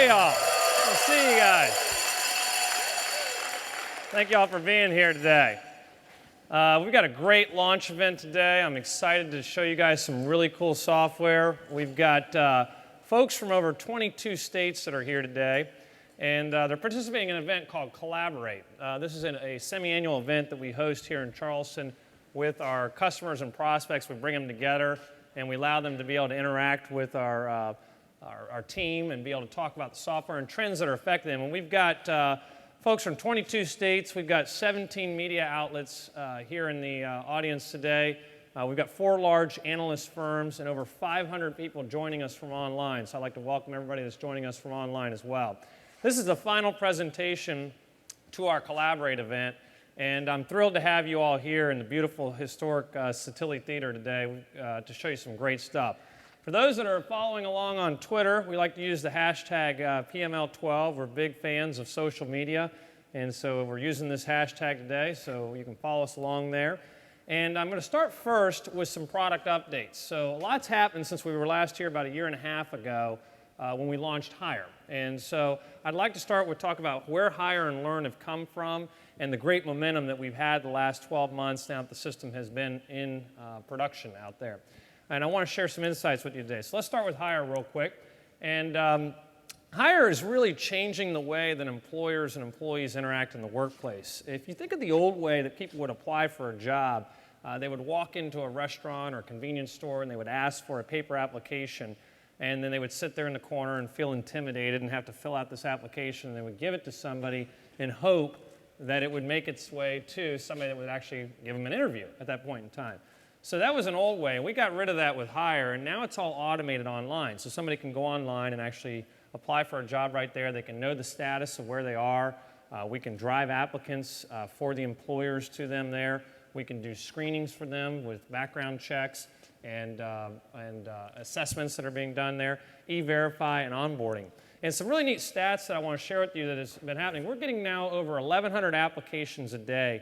are y'all? Good to see you guys. Thank y'all for being here today. We've got a great launch event today. I'm excited to show you guys some really cool software. We've got folks from over 22 states that are here today, and they're participating in an event called Collaborate. This is a semi-annual event that we host here in Charleston with our customers and prospects. We bring them together, and we allow them to be able to interact with our team and be able to talk about the software and trends that are affecting them. And we've got folks from 22 states. We've got 17 media outlets here in the audience today. We've got 4 large analyst firms and over 500 people joining us from online. So I'd like to welcome everybody that's joining us from online as well. This is the final presentation to our Collaborate event, and I'm thrilled to have you all here in the beautiful historic Satilli Theater today to show you some great stuff. For those that are following along on Twitter, we like to use the hashtag PML12. We're big fans of social media, and so we're using this hashtag today, so you can follow us along there. And I'm going to start first with some product updates. So a lot's happened since we were last here about a year and a half ago when we launched Hire. And so I'd like to start with talk about where Hire and Learn have come from and the great momentum that we've had the last 12 months now that the system has been in production out there. And I want to share some insights with you today. So let's start with Hire real quick. And Hire is really changing the way that employers and employees interact in the workplace. If you think of the old way that people would apply for a job, they would walk into a restaurant or a convenience store and they would ask for a paper application, and then they would sit there in the corner and feel intimidated and have to fill out this application, and they would give it to somebody in hope that it would make its way to somebody that would actually give them an interview at that point in time. So that was an old way. We got rid of that with Hire, and now it's all automated online. So somebody can go online and actually apply for a job right there. They can know the status of where they are. We can drive applicants for the employers to them there. We can do screenings for them with background checks and assessments that are being done there, e-verify and onboarding. And some really neat stats that I want to share with you that has been happening. We're getting now over 1,100 applications a day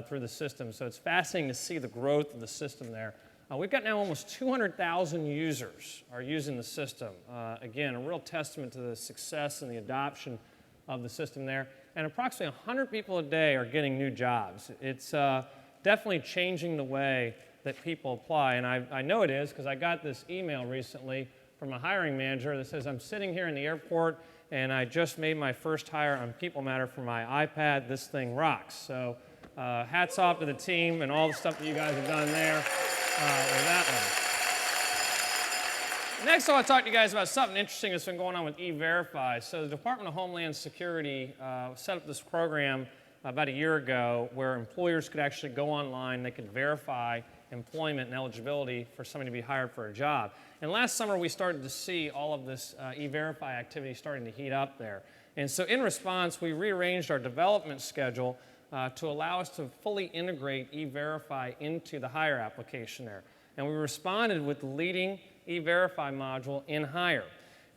through the system, so it's fascinating to see the growth of the system there. We've got now almost 200,000 users are using the system. Again, a real testament to the success and the adoption of the system there. And approximately 100 people a day are getting new jobs. It's definitely changing the way that people apply. And I know it is because I got this email recently from a hiring manager that says, I'm sitting here in the airport and I just made my first hire on PeopleMatter for my iPad. This thing rocks. So hats off to the team and all the stuff that you guys have done there with that one. Next, I want to talk to you guys about something interesting that's been going on with e-verify. So the Department of Homeland Security set up this program about a year ago where employers could actually go online, they could verify employment and eligibility for somebody to be hired for a job. And last summer we started to see all of this e-verify activity starting to heat up there. And so in response, we rearranged our development schedule to allow us to fully integrate e-verify into the Hire application there. And we responded with the leading e-verify module in Hire.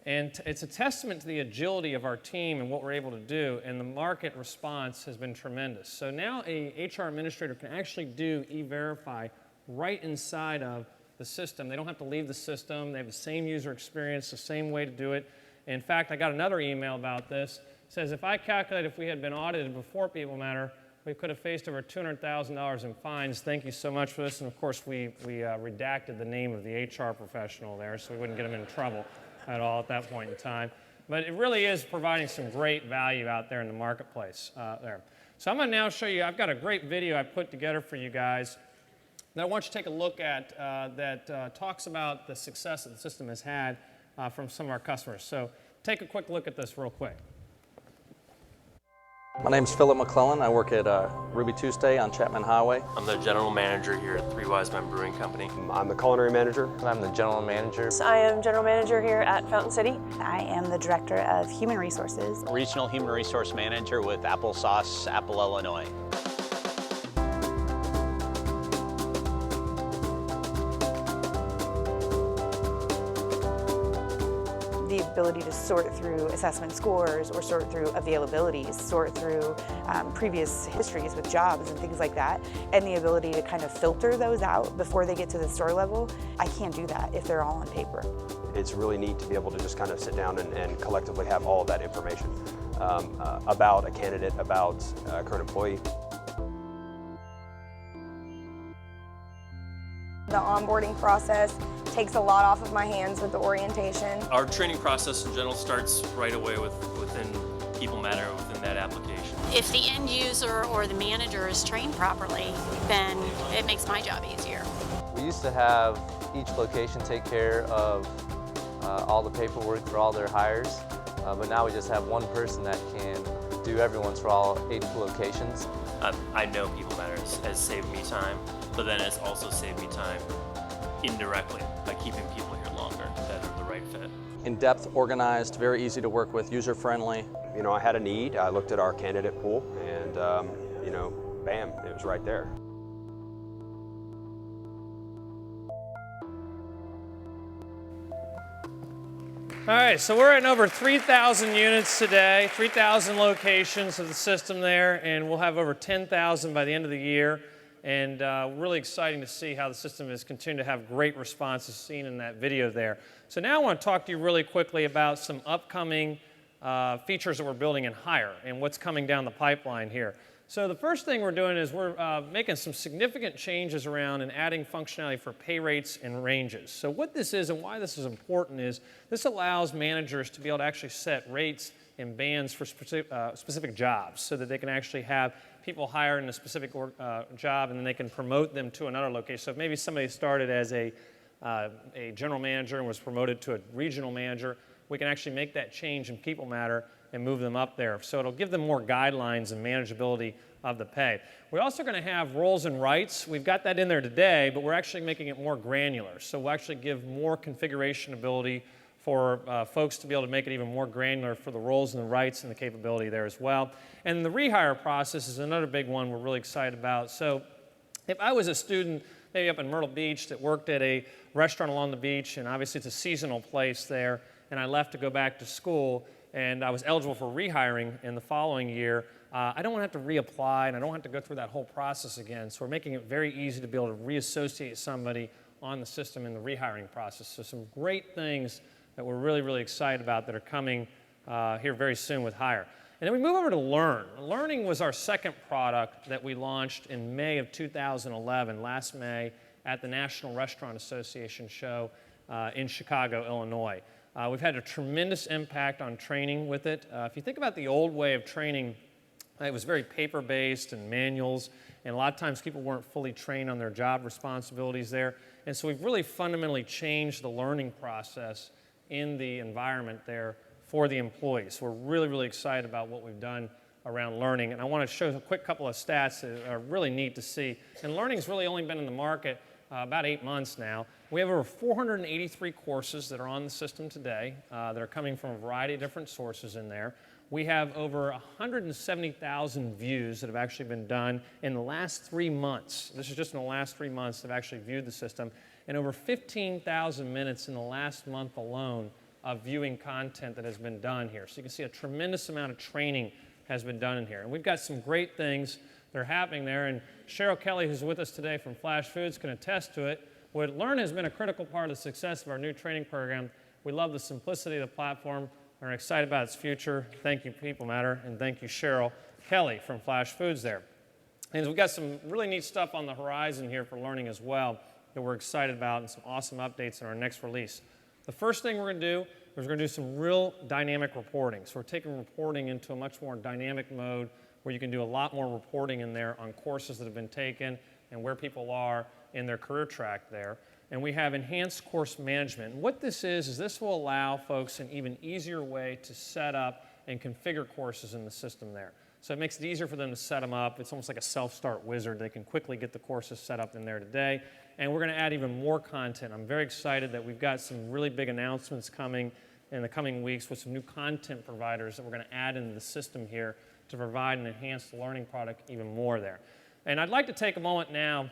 And it's a testament to the agility of our team and what we're able to do, and the market response has been tremendous. So now a HR administrator can actually do e-verify right inside of the system. They don't have to leave the system. They have the same user experience, the same way to do it. In fact, I got another email about this. It says, if I calculate if we had been audited before PeopleMatter, we could have faced over $200,000 in fines. Thank you so much for this. And of course, we redacted the name of the HR professional there so we wouldn't get them in trouble at all at that point in time. But it really is providing some great value out there in the marketplace there. So I'm going to now show you, I've got a great video I put together for you guys that I want you to take a look at that talks about the success that the system has had from some of our customers. So take a quick look at this real quick. My name's Philip McClellan. I work at Ruby Tuesday on Chapman Highway. I'm the general manager here at Three Wise Men Brewing Company. I'm the culinary manager. I'm the general manager. I am general manager here at Fountain City. I am the director of human resources. Regional human resource manager with Applesauce, Apple, Illinois. The ability to sort through assessment scores or sort through availabilities, sort through previous histories with jobs and things like that, and the ability to kind of filter those out before they get to the store level. I can't do that if they're all on paper. It's really neat to be able to just kind of sit down and collectively have all of that information about a candidate, about a current employee. The onboarding process takes a lot off of my hands with the orientation. Our training process in general starts right away within PeopleMatter, within that application. If the end user or the manager is trained properly, then it makes my job easier. We used to have each location take care of all the paperwork for all their hires, but now we just have one person that can do everyone's for all 8 locations. I know PeopleMatter has saved me time, but then it's also saved me time indirectly by keeping people here longer that are the right fit. In-depth, organized, very easy to work with, user-friendly. You know, I had a need, I looked at our candidate pool, and you know, bam, it was right there. All right, so we're at over 3,000 units today, 3,000 locations of the system there, and we'll have over 10,000 by the end of the year. And really exciting to see how the system is continuing to have great responses seen in that video there. So now I want to talk to you really quickly about some upcoming features that we're building in Hire and what's coming down the pipeline here. So the first thing we're doing is we're making some significant changes around and adding functionality for pay rates and ranges. So what this is and why this is important is this allows managers to be able to actually set rates and bands for specific jobs so that they can actually have people hired in a specific job and then they can promote them to another location. So if maybe somebody started as a general manager and was promoted to a regional manager, we can actually make that change in PeopleMatter and move them up there. So it'll give them more guidelines and manageability of the pay. We're also going to have roles and rights. We've got that in there today, but we're actually making it more granular. So we'll actually give more configuration ability for folks to be able to make it even more granular for the roles and the rights and the capability there as well. And the rehire process is another big one we're really excited about. So if I was a student maybe up in Myrtle Beach that worked at a restaurant along the beach, and obviously it's a seasonal place there, and I left to go back to school, and I was eligible for rehiring in the following year, I don't want to have to reapply, and I don't have to go through that whole process again. So we're making it very easy to be able to reassociate somebody on the system in the rehiring process. So some great things that we're really, really excited about that are coming here very soon with Hire. And then we move over to Learn. Learning was our second product that we launched in May of 2011, last May, at the National Restaurant Association show in Chicago, Illinois. We've had a tremendous impact on training with it. If you think about the old way of training, it was very paper-based and manuals, and a lot of times people weren't fully trained on their job responsibilities there. And so we've really fundamentally changed the learning process in the environment there for the employees. So we're really, really excited about what we've done around learning. And I want to show a quick couple of stats that are really neat to see. And learning's really only been in the market about 8 months now. We have over 483 courses that are on the system today that are coming from a variety of different sources in there. We have over 170,000 views that have actually been done in the last 3 months. This is just in the last 3 months that have actually viewed the system. And over 15,000 minutes in the last month alone of viewing content that has been done here. So you can see a tremendous amount of training has been done in here. And we've got some great things that are happening there. And Cheryl Kelly, who's with us today from Flash Foods, can attest to it. What Learn has been a critical part of the success of our new training program. We love the simplicity of the platform and are excited about its future. Thank you, PeopleMatter, and thank you, Cheryl Kelly from Flash Foods there. And we've got some really neat stuff on the horizon here for learning as well that we're excited about, and some awesome updates in our next release. The first thing we're going to do is we're going to do some real dynamic reporting. So we're taking reporting into a much more dynamic mode where you can do a lot more reporting in there on courses that have been taken and where people are in their career track there. And we have enhanced course management. And what this is this will allow folks an even easier way to set up and configure courses in the system there. So it makes it easier for them to set them up. It's almost like a self-start wizard. They can quickly get the courses set up in there today. And we're going to add even more content. I'm very excited that we've got some really big announcements coming in the coming weeks with some new content providers that we're going to add into the system here to provide an enhanced learning product even more there. And I'd like to take a moment now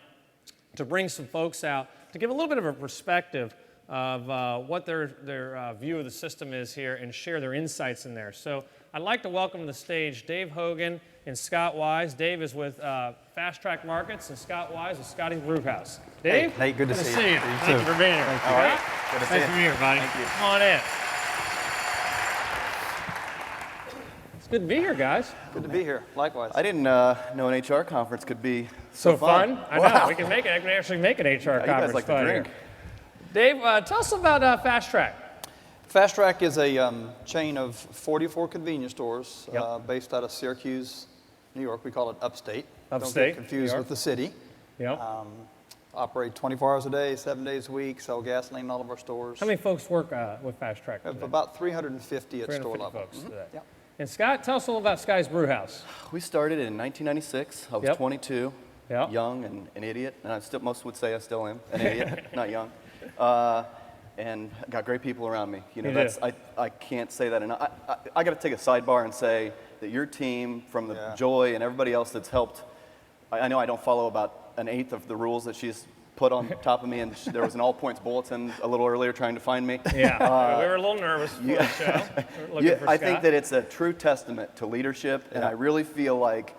to bring some folks out to give a little bit of a perspective of what their view of the system is here and share their insights in there. So I'd like to welcome to the stage Dave Hogan and Scott Wise. Dave is with Fast Track Markets, and Scott Wise with Scotty's Brewhouse. Dave? Hey, good to see you. Thank you for being here. Thank you. All right. Good to see you. Thanks for being here, buddy. Thank you. Come on in. It's good to be here, guys. Good to be here. Likewise. I didn't know an HR conference could be So fun. I know. Wow. We can make it. I can actually make an HR conference. You guys like to fun drink. here. Dave, tell us about Fast Track. Fast Track is a chain of 44 convenience stores Yep. based out of Syracuse, New York. We call it Upstate. Upstate, Don't get confused New York. with the city. Yep. Operate 24 hours a day, 7 days a week, sell gasoline in all of our stores. How many folks work with Fast Track? We have today? about 350 at 350 store level. folks today. Yep. And Scott, tell us a little about Sky's Brewhouse. We started in 1996. I was Yep. 22, Yep. young and an idiot, and most would say I still am an idiot, not young. And got great people around me. You know, You do. I can't say that enough. I got to take a sidebar and say that your team, from the Yeah. Joy and everybody else that's helped. I know I don't follow about an eighth of the rules that she's put on top of me, and there was an all points bulletin a little earlier trying to find me. Yeah, we were a little nervous for the show. We were looking for I Scott. think that it's a true testament to leadership, and Yeah. I really feel like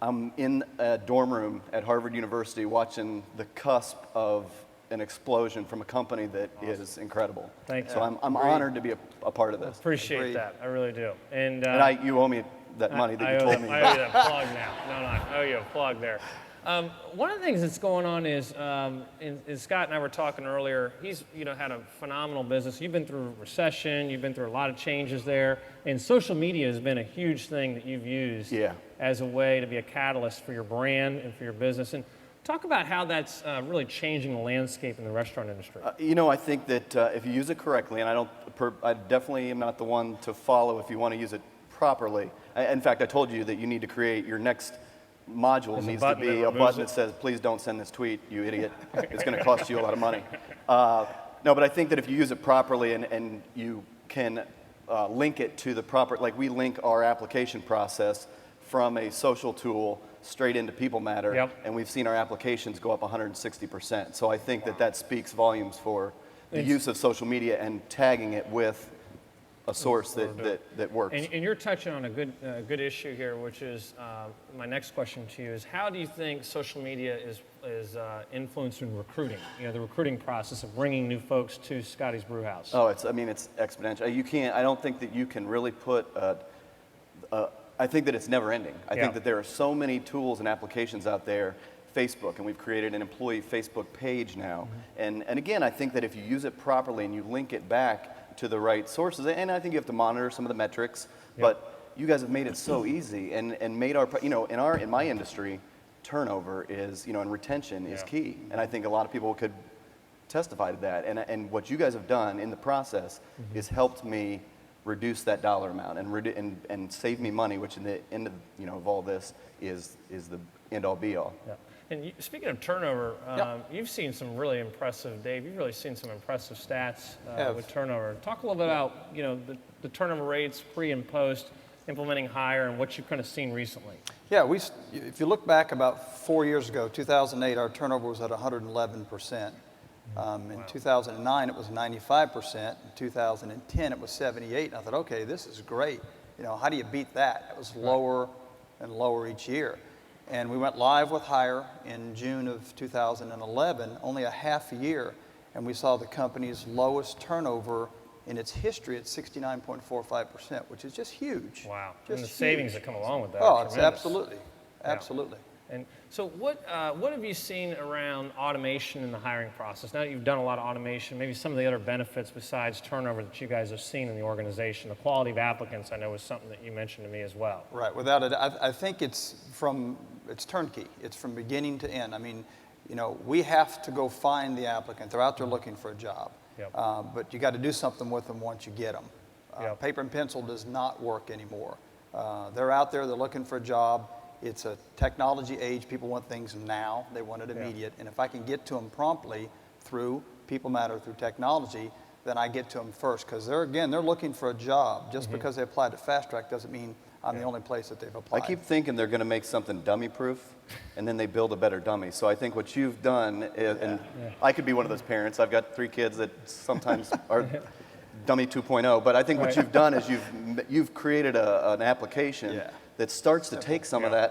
I'm in a dorm room at Harvard University watching the cusp of an explosion from a company that is incredible. Thank So you. I'm honored to be a part of this. Appreciate Agreed. that. I really do. And You owe me that money that you told me. I owe you that plug now. No, I owe you a plug there. One of the things that's going on is Scott and I were talking earlier. He's had a phenomenal business. You've been through a recession. You've been through a lot of changes there, and social media has been a huge thing that you've used as a way to be a catalyst for your brand and for your business. And talk about how that's really changing the landscape in the restaurant industry. I think that if you use it correctly, and I definitely am not the one to follow if you want to use it properly. In fact, I told you that you need to create your next module needs to be a button that says, please don't send this tweet, you idiot. It's going to cost you a lot of money. No, but I think that if you use it properly and you can link it to the proper, like we link our application process from a social tool straight into PeopleMatter, and we've seen our applications go up 160%. So I think that speaks volumes for the use of social media and tagging it with a source that works. And you're touching on a good issue here, which is my next question to you is how do you think social media is influencing recruiting? The recruiting process of bringing new folks to Scotty's Brewhouse. Oh, it's exponential. You can't. I don't think that you can really put. I think that it's never ending. I think that there are so many tools and applications out there. Facebook, and we've created an employee Facebook page now. And again, I think that if you use it properly and you link it back to the right sources, and I think you have to monitor some of the metrics, but you guys have made it so easy and made our, in my industry, turnover is, and retention is key. And I think a lot of people could testify to that. And what you guys have done in the process is helped me reduce that dollar amount and save me money, which in the end of all this is the end all be all. Yeah. And speaking of turnover, you've seen some really impressive, Dave, you've really seen some impressive stats with turnover. Talk a little bit about, the turnover rates pre and post, implementing hire, and what you've kind of seen recently. Yeah, if you look back about 4 years ago, 2008, our turnover was at 111%. In 2009, it was 95%. In 2010, it was 78%. And I thought, okay, this is great. How do you beat that? It was lower and lower each year. And we went live with Hire in June of 2011, only a half a year, and we saw the company's lowest turnover in its history at 69.45%, which is just huge. Wow. Just and the huge. savings that come along with that. Oh, it's tremendous. absolutely. And so what have you seen around automation in the hiring process? Now that you've done a lot of automation, maybe some of the other benefits besides turnover that you guys have seen in the organization, the quality of applicants I know was something that you mentioned to me as well. Right, without it, I think it's turnkey. It's from beginning to end. I mean, we have to go find the applicant. They're out there looking for a job. But you got to do something with them once you get them. Paper and pencil does not work anymore. They're out there, they're looking for a job. It's a technology age. People want things now. They want it immediate. And if I can get to them promptly through PeopleMatter, through technology, then I get to them first, because they're looking for a job. Just because they applied to Fast Track doesn't mean I'm the only place that they've I applied. keep thinking they're going to make something dummy-proof, and then they build a better dummy. So I think what you've done, and I could be one of those parents. I've got 3 kids that sometimes are dummy 2.0. But I think what you've done is you've created an application that starts to take some of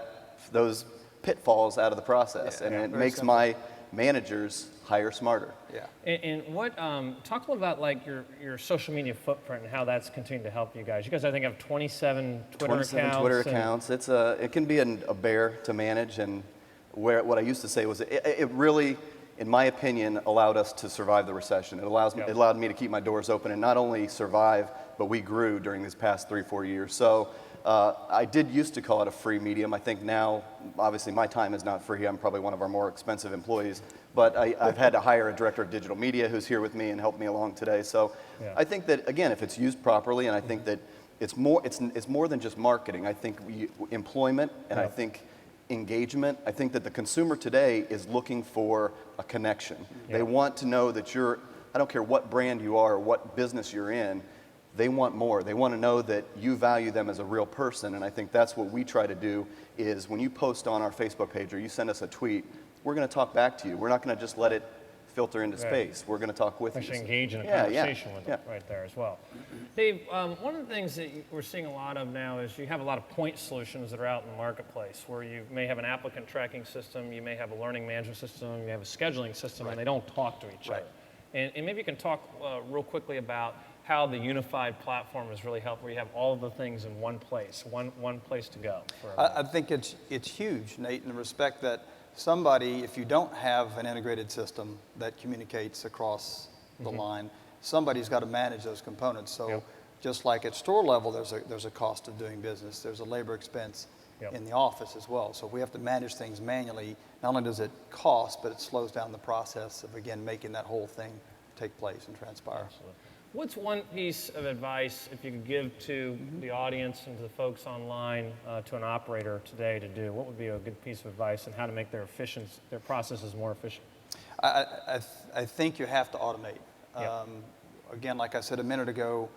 those pitfalls out of the process, and it makes my managers hire smarter. Yeah. And what, talk a little about like your social media footprint and how that's continuing to help you guys. You guys, I think, have 27 Twitter accounts. Twitter accounts. It can be a bear to manage, and what I used to say was it really, in my opinion, allowed us to survive the recession. It allowed me to keep my doors open and not only survive, but we grew during these past 3-4 years. So I did used to call it a free medium. I think now, obviously, my time is not free. I'm probably one of our more expensive employees. But I've had to hire a director of digital media who's here with me and helped me along today. So I think that, again, if it's used properly, and I think that it's more than just marketing. I think employment, and I think engagement. I think that the consumer today is looking for a connection. They want to know that I don't care what brand you are or what business you're in, they want more. They want to know that you value them as a real person, and I think that's what we try to do is when you post on our Facebook page or you send us a tweet, we're going to talk back to you. We're not going to just let it filter into space. We're going to talk with you. Actually engage in a conversation with them right there as well. Dave, one of the things that we're seeing a lot of now is you have a lot of point solutions that are out in the marketplace where you may have an applicant tracking system, you may have a learning management system, you have a scheduling system, and they don't talk to each other. And maybe you can talk real quickly about how the unified platform has really helped, where you have all of the things in one place, one place to go. I think it's huge, Nate, in the respect that somebody, if you don't have an integrated system that communicates across the line, somebody's got to manage those components. So just like at store level, there's a cost of doing business. There's a labor expense in the office as well. So if we have to manage things manually, not only does it cost, but it slows down the process of, again, making that whole thing take place and transpire. Absolutely. What's one piece of advice, if you could give to the audience and to the folks online, to an operator today to do? What would be a good piece of advice and how to make their processes more efficient? I think you have to automate. Again, like I said a minute ago,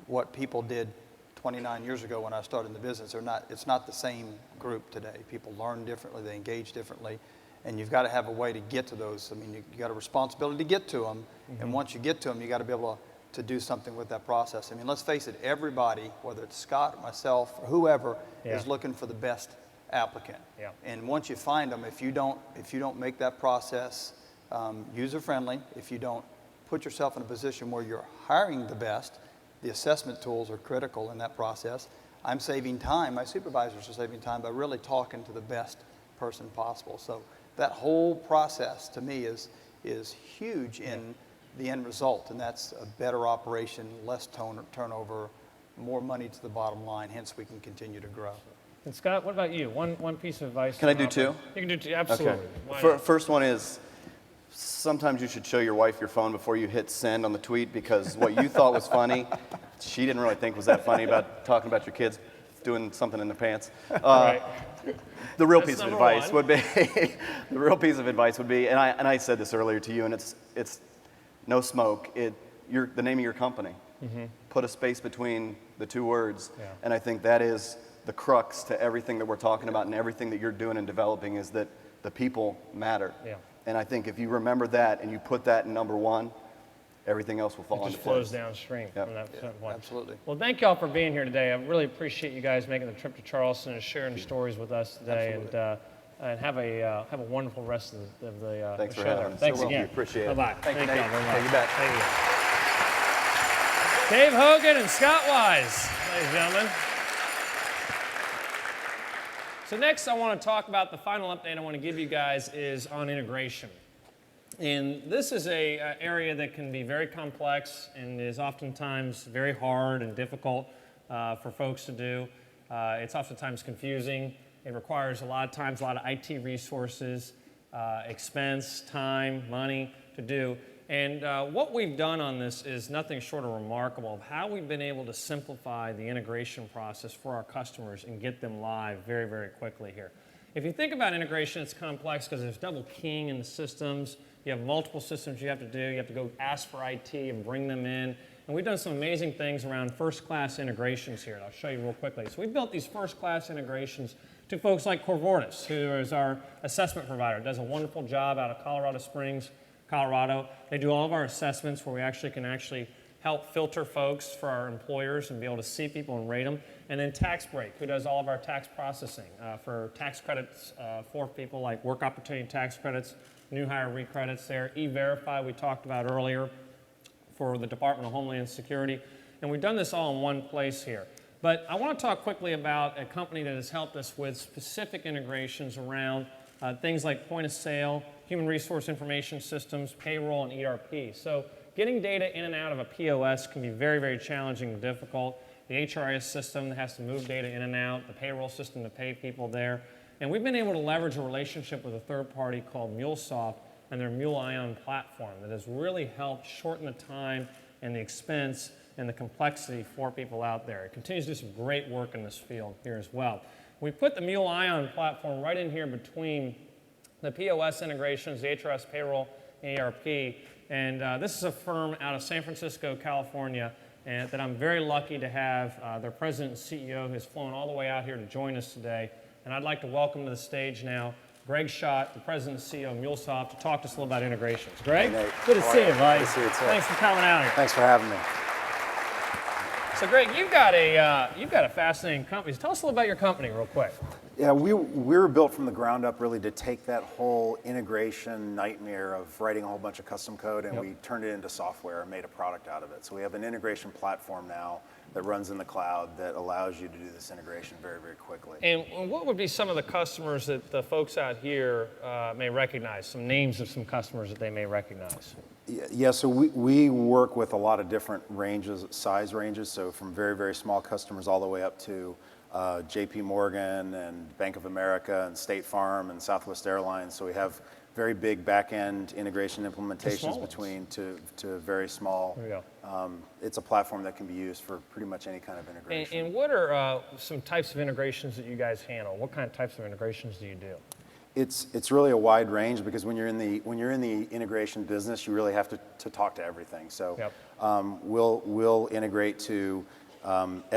what people did 29 years ago when I started in the business, it's not the same group today. People learn differently, they engage differently, and you've got to have a way to get to those. I mean, you got a responsibility to get to them, and once you get to them, you got to be able to do something with that process. I mean, let's face it, everybody, whether it's Scott or myself or whoever, is looking for the best applicant. And once you find them, if you don't make that process user-friendly, if you don't put yourself in a position where you're hiring the best, the assessment tools are critical in that process. I'm saving time, my supervisors are saving time by really talking to the best person possible. So that whole process to me is huge in the end result, and that's a better operation, less turnover, more money to the bottom line, hence we can continue to grow. And Scott, what about you? One piece of advice. Can I do two? You can do two, absolutely. Okay. First one is, sometimes you should show your wife your phone before you hit send on the tweet, because what you thought was funny, she didn't really think was that funny about talking about your kids doing something in their pants. The real piece of advice would be, and I said this earlier to you, and it's no smoke. The name of your company. Put a space between the two words, and I think that is the crux to everything that we're talking about and everything that you're doing and developing is that the people matter. And I think if you remember that and you put that in number one, everything else will fall into place. It just flows downstream from that point. Absolutely. Well, thank you all for being here today. I really appreciate you guys making the trip to Charleston and sharing stories with us today. And have a wonderful rest of the Thanks show. for having us. Thanks again. Appreciate it. Bye-bye. Thank you, y'all very much. Take you back. Thank you. Dave Hogan and Scott Wise, ladies and gentlemen. So next I want to talk about the final update I want to give you guys is on integration. And this is an area that can be very complex and is oftentimes very hard and difficult for folks to do. It's oftentimes confusing. It requires a lot of IT resources, expense, time, money to do. And what we've done on this is nothing short of remarkable of how we've been able to simplify the integration process for our customers and get them live very, very quickly here. If you think about integration, it's complex because there's double keying in the systems. You have multiple systems you have to do. You have to go ask for IT and bring them in. And we've done some amazing things around first-class integrations here. And I'll show you real quickly. So we've built these first-class integrations to folks like Corvortis, who is our assessment provider. Does a wonderful job out of Colorado Springs, Colorado. They do all of our assessments where we can help filter folks for our employers and be able to see people and rate them. And then TaxBreak, who does all of our tax processing for tax credits for people like work opportunity tax credits, new hire recredits there. E-Verify we talked about earlier for the Department of Homeland Security. And we've done this all in one place here. But I want to talk quickly about a company that has helped us with specific integrations around things like point of sale, human resource information systems, payroll, and ERP. So getting data in and out of a POS can be very, very challenging and difficult. The HRIS system that has to move data in and out, the payroll system to pay people there. And we've been able to leverage a relationship with a third party called MuleSoft and their Mule Ion platform that has really helped shorten the time and the expense and the complexity for people out there. It continues to do some great work in this field here as well. We put the Mule Ion platform right in here between the POS integrations, the HRS payroll, and ERP. And this is a firm out of San Francisco, California, and that I'm very lucky to have their president and CEO who's flown all the way out here to join us today. And I'd like to welcome to the stage now Greg Schott, the president and CEO of MuleSoft, to talk to us a little about integrations. Greg, hey, Nate. Good to see you, buddy. Good to see you, too. Thanks for coming out here. Thanks for having me. So, Greg, you've got a fascinating company. Tell us a little about your company, real quick. Yeah, we were built from the ground up really to take that whole integration nightmare of writing a whole bunch of custom code, and we turned it into software and made a product out of it. So we have an integration platform now that runs in the cloud that allows you to do this integration very, very quickly. And what would be some of the customers that the folks out here may recognize, some names of some customers that they may recognize? Yeah, so we work with a lot of different ranges, size ranges, so from very, very small customers all the way up to JP Morgan and Bank of America and State Farm and Southwest Airlines. So we have very big back-end integration implementations between to very small. There we go. It's a platform that can be used for pretty much any kind of integration. And what are some types of integrations that you guys handle? What kind of types of integrations do you do? It's really a wide range because when you're in the integration business, you really have to talk to everything. So we'll integrate to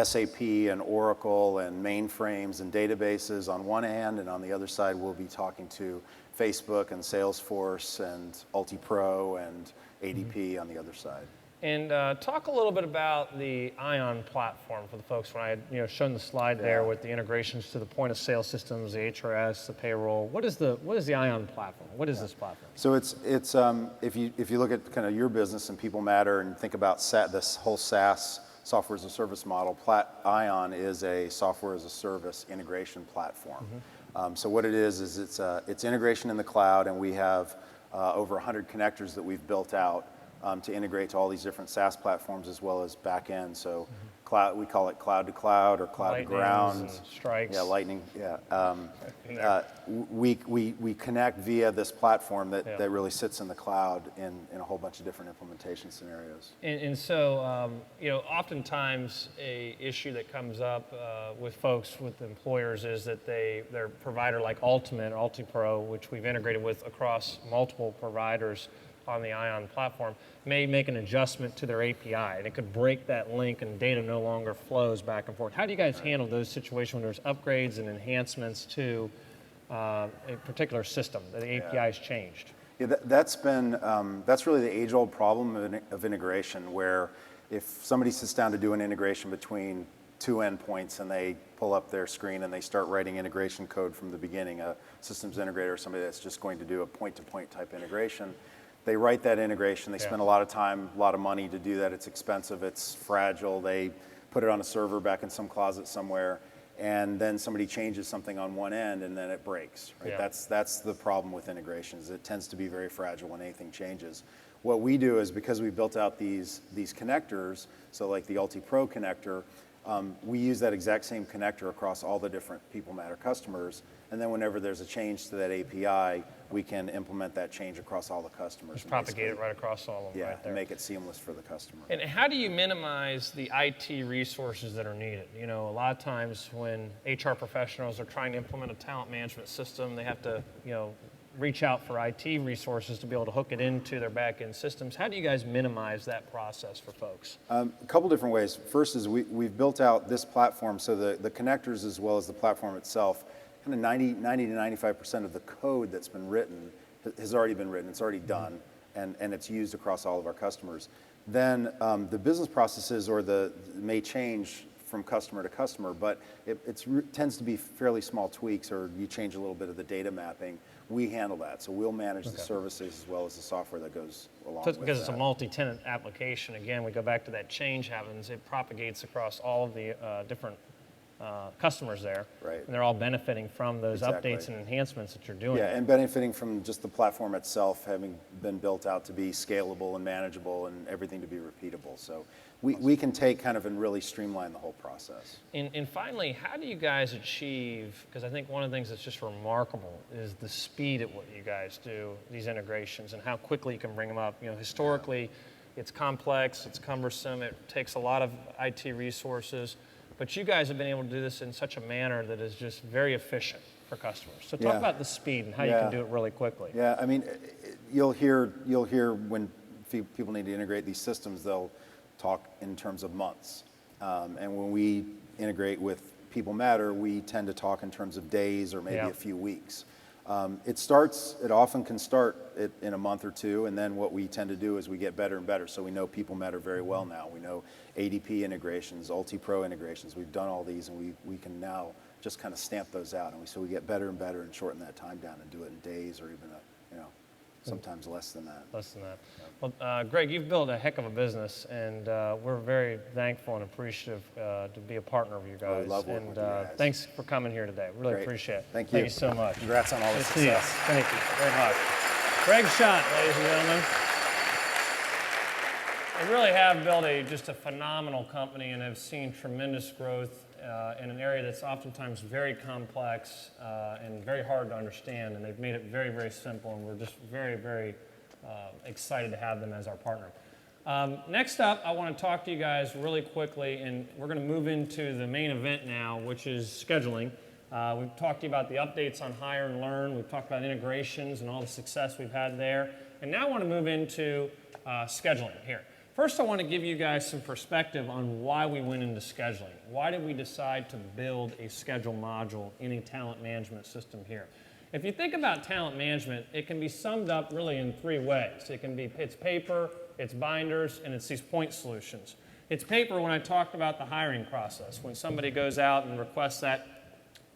SAP and Oracle and mainframes and databases on one hand, and on the other side we'll be talking to Facebook and Salesforce and UltiPro and ADP on the other side. And talk a little bit about the Ion platform for the folks. When I had shown the slide there with the integrations to the point of sale systems, the HRS, the payroll. What is the Ion platform? What is this platform? So it's if you look at kind of your business and PeopleMatter and think about this whole SaaS software as a service model, Ion is a software as a service integration platform. So what it is it's integration in the cloud, and we have over 100 connectors that we've built out to integrate to all these different SaaS platforms as well as back end. So cloud, we call it cloud to cloud or cloud to ground. Strikes. Yeah, lightning. Yeah. We connect via this platform that really sits in the cloud in a whole bunch of different implementation scenarios. And so, oftentimes a issue that comes up with folks, with employers, is that their provider like Ultimate or UltiPro, which we've integrated with across multiple providers on the Ion platform, may make an adjustment to their API, and it could break that link and data no longer flows back and forth. How do you guys handle those situations when there's upgrades and enhancements to a particular system that the API has changed? Yeah, that's really the age-old problem of integration, where if somebody sits down to do an integration between two endpoints and they pull up their screen and they start writing integration code from the beginning, a systems integrator or somebody that's just going to do a point-to-point type integration, they write that integration, they spend a lot of time, a lot of money to do that. It's expensive, it's fragile. They put it on a server back in some closet somewhere, and then somebody changes something on one end and then it breaks. Right? Yeah. That's the problem with integrations. It tends to be very fragile when anything changes. What we do is, because we built out these connectors, so like the UltiPro connector, we use that exact same connector across all the different PeopleMatter customers, and then whenever there's a change to that API, we can implement that change across all the customers. Just propagate it right across all of them right there. And make it seamless for the customer. And how do you minimize the IT resources that are needed? You know, a lot of times when HR professionals are trying to implement a talent management system, they have to, you know, reach out for IT resources to be able to hook it into their back-end systems. How do you guys minimize that process for folks? A couple different ways. First is we've built out this platform, so the connectors as well as the platform itself, kind of 90 to 95% of the code that's been written has already been written. It's already done, and it's used across all of our customers. Then the business processes may change from customer to customer, but it tends to be fairly small tweaks, or you change a little bit of the data mapping. We handle that, so we'll manage the services as well as the software that goes along with that. Because it's a multi-tenant application, again, we go back to that change happens, it propagates across all of the different customers there. Right. And they're all benefiting from those updates and enhancements that you're doing. Yeah, and benefiting from just the platform itself having been built out to be scalable and manageable and everything to be repeatable. So we can take kind of and really streamline the whole process. And finally, how do you guys achieve, because I think one of the things that's just remarkable is the speed at what you guys do, these integrations, and how quickly you can bring them up. You know, historically, it's complex, it's cumbersome, it takes a lot of IT resources, but you guys have been able to do this in such a manner that is just very efficient for customers. So talk about the speed and how you can do it really quickly. Yeah, I mean, you'll hear when people need to integrate these systems, they'll talk in terms of months. And when we integrate with PeopleMatter, we tend to talk in terms of days or maybe a few weeks. It often can start in a month or two, and then what we tend to do is we get better and better. So we know PeopleMatter very well now. We know ADP integrations, UltiPro integrations. We've done all these, and we can now just kind of stamp those out. And so we get better and better and shorten that time down and do it in days or even sometimes less than that. Less than that. Well, Greg, you've built a heck of a business, and we're very thankful and appreciative to be a partner of you guys. We love working with you guys. Thanks for coming here today. Really appreciate it. Thank you. Thank you so much. Congrats on all the success. Yes, thank you very much. Greg Schott, ladies and gentlemen. They really have built just a phenomenal company and have seen tremendous growth in an area that's oftentimes very complex and very hard to understand, and they've made it very, very simple, and we're just very, very excited to have them as our partner. Next up, I want to talk to you guys really quickly, and we're going to move into the main event now, which is scheduling. We've talked to you about the updates on Hire and Learn. We've talked about integrations and all the success we've had there. And now I want to move into scheduling here. First, I want to give you guys some perspective on why we went into scheduling. Why did we decide to build a schedule module in a talent management system here? If you think about talent management, it can be summed up really in three ways. It's paper, it's binders, and it's these point solutions. It's paper when I talked about the hiring process. When somebody goes out and requests that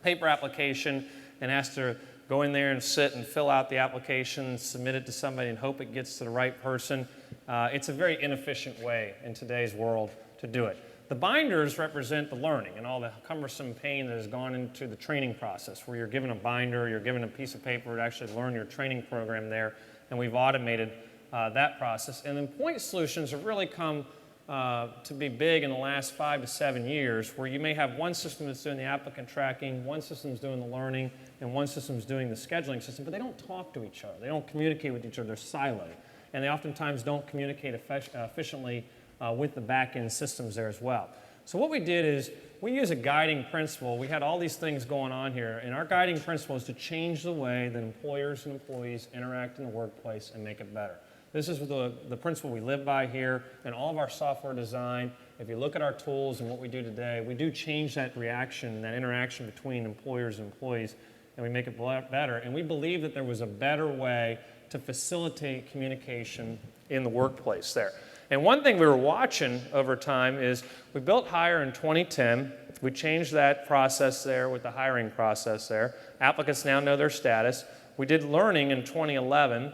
paper application and has to go in there and sit and fill out the application, submit it to somebody and hope it gets to the right person. It's a very inefficient way in today's world to do it. The binders represent the learning and all the cumbersome pain that has gone into the training process, where you're given a binder, you're given a piece of paper to actually learn your training program there, and we've automated that process. And then point solutions have really come to be big in the last 5 to 7 years, where you may have one system that's doing the applicant tracking, one system's doing the learning, and one system's doing the scheduling system, but they don't talk to each other. They don't communicate with each other. They're siloed. And they oftentimes don't communicate efficiently with the back-end systems there as well. So what we did is we use a guiding principle. We had all these things going on here, and our guiding principle is to change the way that employers and employees interact in the workplace and make it better. This is the principle we live by here in all of our software design. If you look at our tools and what we do today, we do change that reaction, that interaction between employers and employees, and we make it better. And we believe that there was a better way to facilitate communication in the workplace there. And one thing we were watching over time is we built Hire in 2010. We changed that process there with the hiring process there. Applicants now know their status. We did Learning in 2011,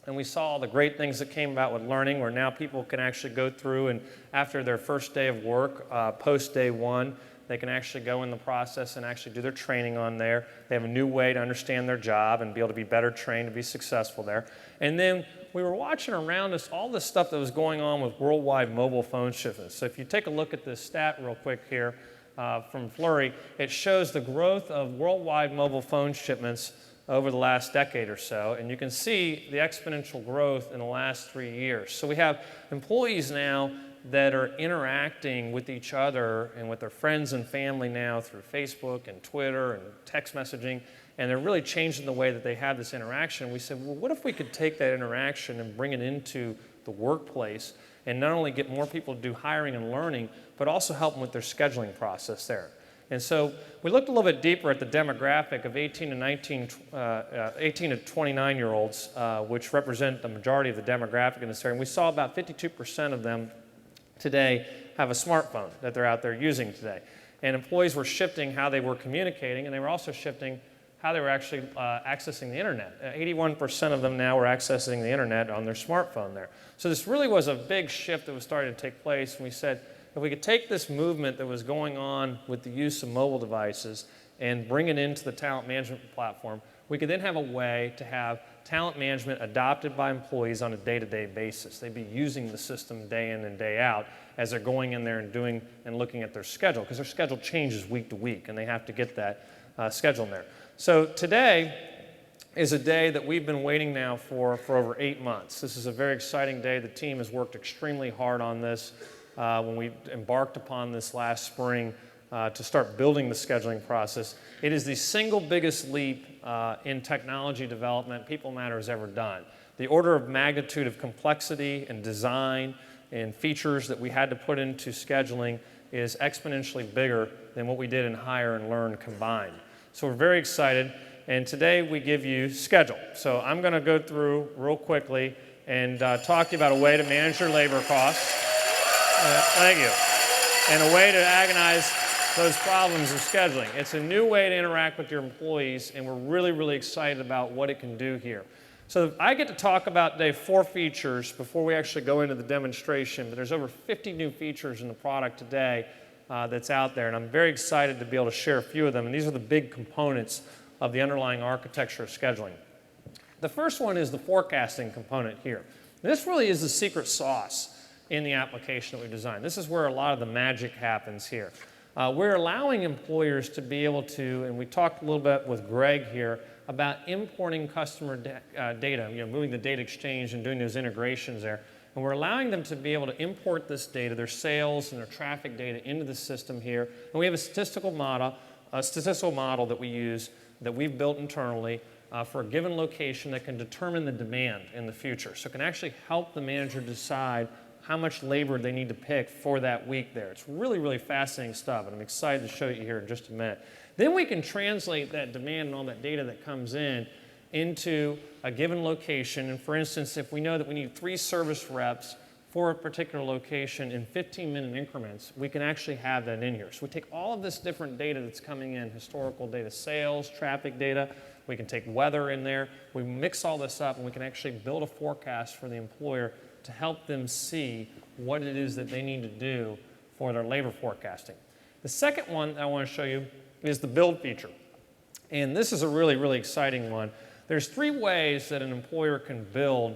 and we saw all the great things that came about with Learning, where now people can actually go through and after their first day of work, post day one, they can actually go in the process and actually do their training on there. They have a new way to understand their job and be able to be better trained to be successful there. And then we were watching around us all the stuff that was going on with worldwide mobile phone shipments. So if you take a look at this stat real quick here from Flurry, it shows the growth of worldwide mobile phone shipments over the last decade or so, and you can see the exponential growth in the last 3 years. So we have employees now that are interacting with each other and with their friends and family now through Facebook and Twitter and text messaging, and they're really changing the way that they have this interaction. We said, well, what if we could take that interaction and bring it into the workplace and not only get more people to do hiring and learning, but also help them with their scheduling process there. And so we looked a little bit deeper at the demographic of 18 to 29-year-olds, which represent the majority of the demographic in this area. And we saw about 52% of them today have a smartphone that they're out there using today. And employees were shifting how they were communicating, and they were also shifting how they were actually accessing the internet. 81% of them now were accessing the internet on their smartphone there. So this really was a big shift that was starting to take place, and we said, if we could take this movement that was going on with the use of mobile devices and bring it into the talent management platform, we could then have a way to have talent management adopted by employees on a day-to-day basis. They'd be using the system day in and day out as they're going in there and doing and looking at their schedule, because their schedule changes week to week, and they have to get that schedule in there. So today is a day that we've been waiting now for over 8 months. This is a very exciting day. The team has worked extremely hard on this. When we embarked upon this last spring to start building the scheduling process, it is the single biggest leap in technology development PeopleMatter has ever done. The order of magnitude of complexity and design and features that we had to put into scheduling is exponentially bigger than what we did in hire and learn combined. So we're very excited, and today we give you schedule. So I'm going to go through real quickly and talk to you about a way to manage your labor costs. Thank you. And a way to agonize those problems of scheduling. It's a new way to interact with your employees, and we're really, really excited about what it can do here. So I get to talk about today 4 features before we actually go into the demonstration, but there's over 50 new features in the product today that's out there, and I'm very excited to be able to share a few of them, and these are the big components of the underlying architecture of scheduling. The first one is the forecasting component here. This really is the secret sauce in the application that we designed. This is where a lot of the magic happens here. We're allowing employers to be able to, and we talked a little bit with Greg here about importing customer data, moving the data exchange and doing those integrations there. And we're allowing them to be able to import this data, their sales and their traffic data, into the system here. And we have a statistical model that we use that we've built internally for a given location that can determine the demand in the future. So it can actually help the manager decide how much labor they need to pick for that week there. It's really, really fascinating stuff, and I'm excited to show you here in just a minute. Then we can translate that demand and all that data that comes in into a given location. And for instance, if we know that we need 3 service reps for a particular location in 15-minute increments, we can actually have that in here. So we take all of this different data that's coming in, historical data, sales, traffic data, we can take weather in there, we mix all this up, and we can actually build a forecast for the employer to help them see what it is that they need to do for their labor forecasting. The second one that I want to show you is the build feature. And this is a really, really exciting one. There's 3 ways that an employer can build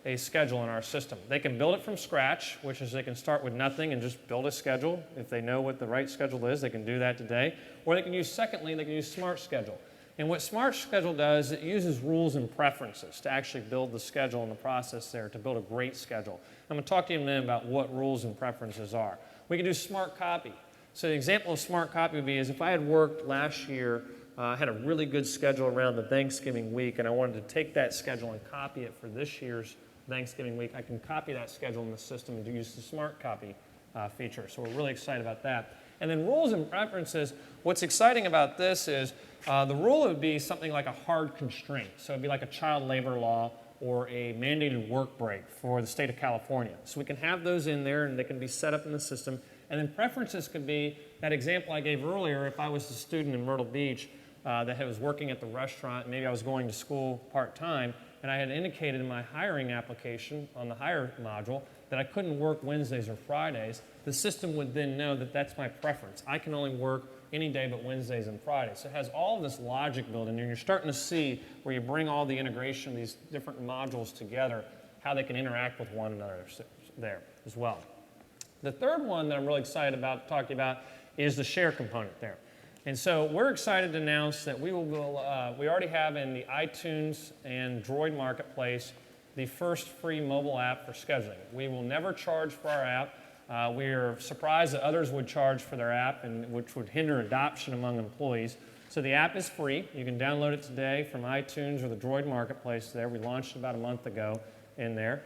a schedule in our system. They can build it from scratch, which is they can start with nothing and just build a schedule. If they know what the right schedule is, they can do that today. Or they can use, secondly, they can use Smart Schedule. And what Smart Schedule does, it uses rules and preferences to actually build the schedule and the process there to build a great schedule. I'm going to talk to you in a minute about what rules and preferences are. We can do Smart Copy. So the example of Smart Copy would be is if I had worked last year, had a really good schedule around the Thanksgiving week, and I wanted to take that schedule and copy it for this year's Thanksgiving week, I can copy that schedule in the system and use the Smart Copy feature. So we're really excited about that. And then rules and preferences, what's exciting about this is the rule would be something like a hard constraint. So it'd be like a child labor law or a mandated work break for the state of California. So we can have those in there and they can be set up in the system. And then preferences could be that example I gave earlier. If I was a student in Myrtle Beach that was working at the restaurant, maybe I was going to school part-time, and I had indicated in my hiring application on the hire module that I couldn't work Wednesdays or Fridays, the system would then know that that's my preference. I can only work any day but Wednesdays and Fridays. So it has all of this logic built in, and you're starting to see where you bring all the integration of these different modules together, how they can interact with one another there as well. The third one that I'm really excited about talking about is the share component there. And so we're excited to announce that we already have in the iTunes and Droid Marketplace the first free mobile app for scheduling. We will never charge for our app. We are surprised that others would charge for their app, and which would hinder adoption among employees. So the app is free. You can download it today from iTunes or the Droid Marketplace there. We launched about a month ago in there.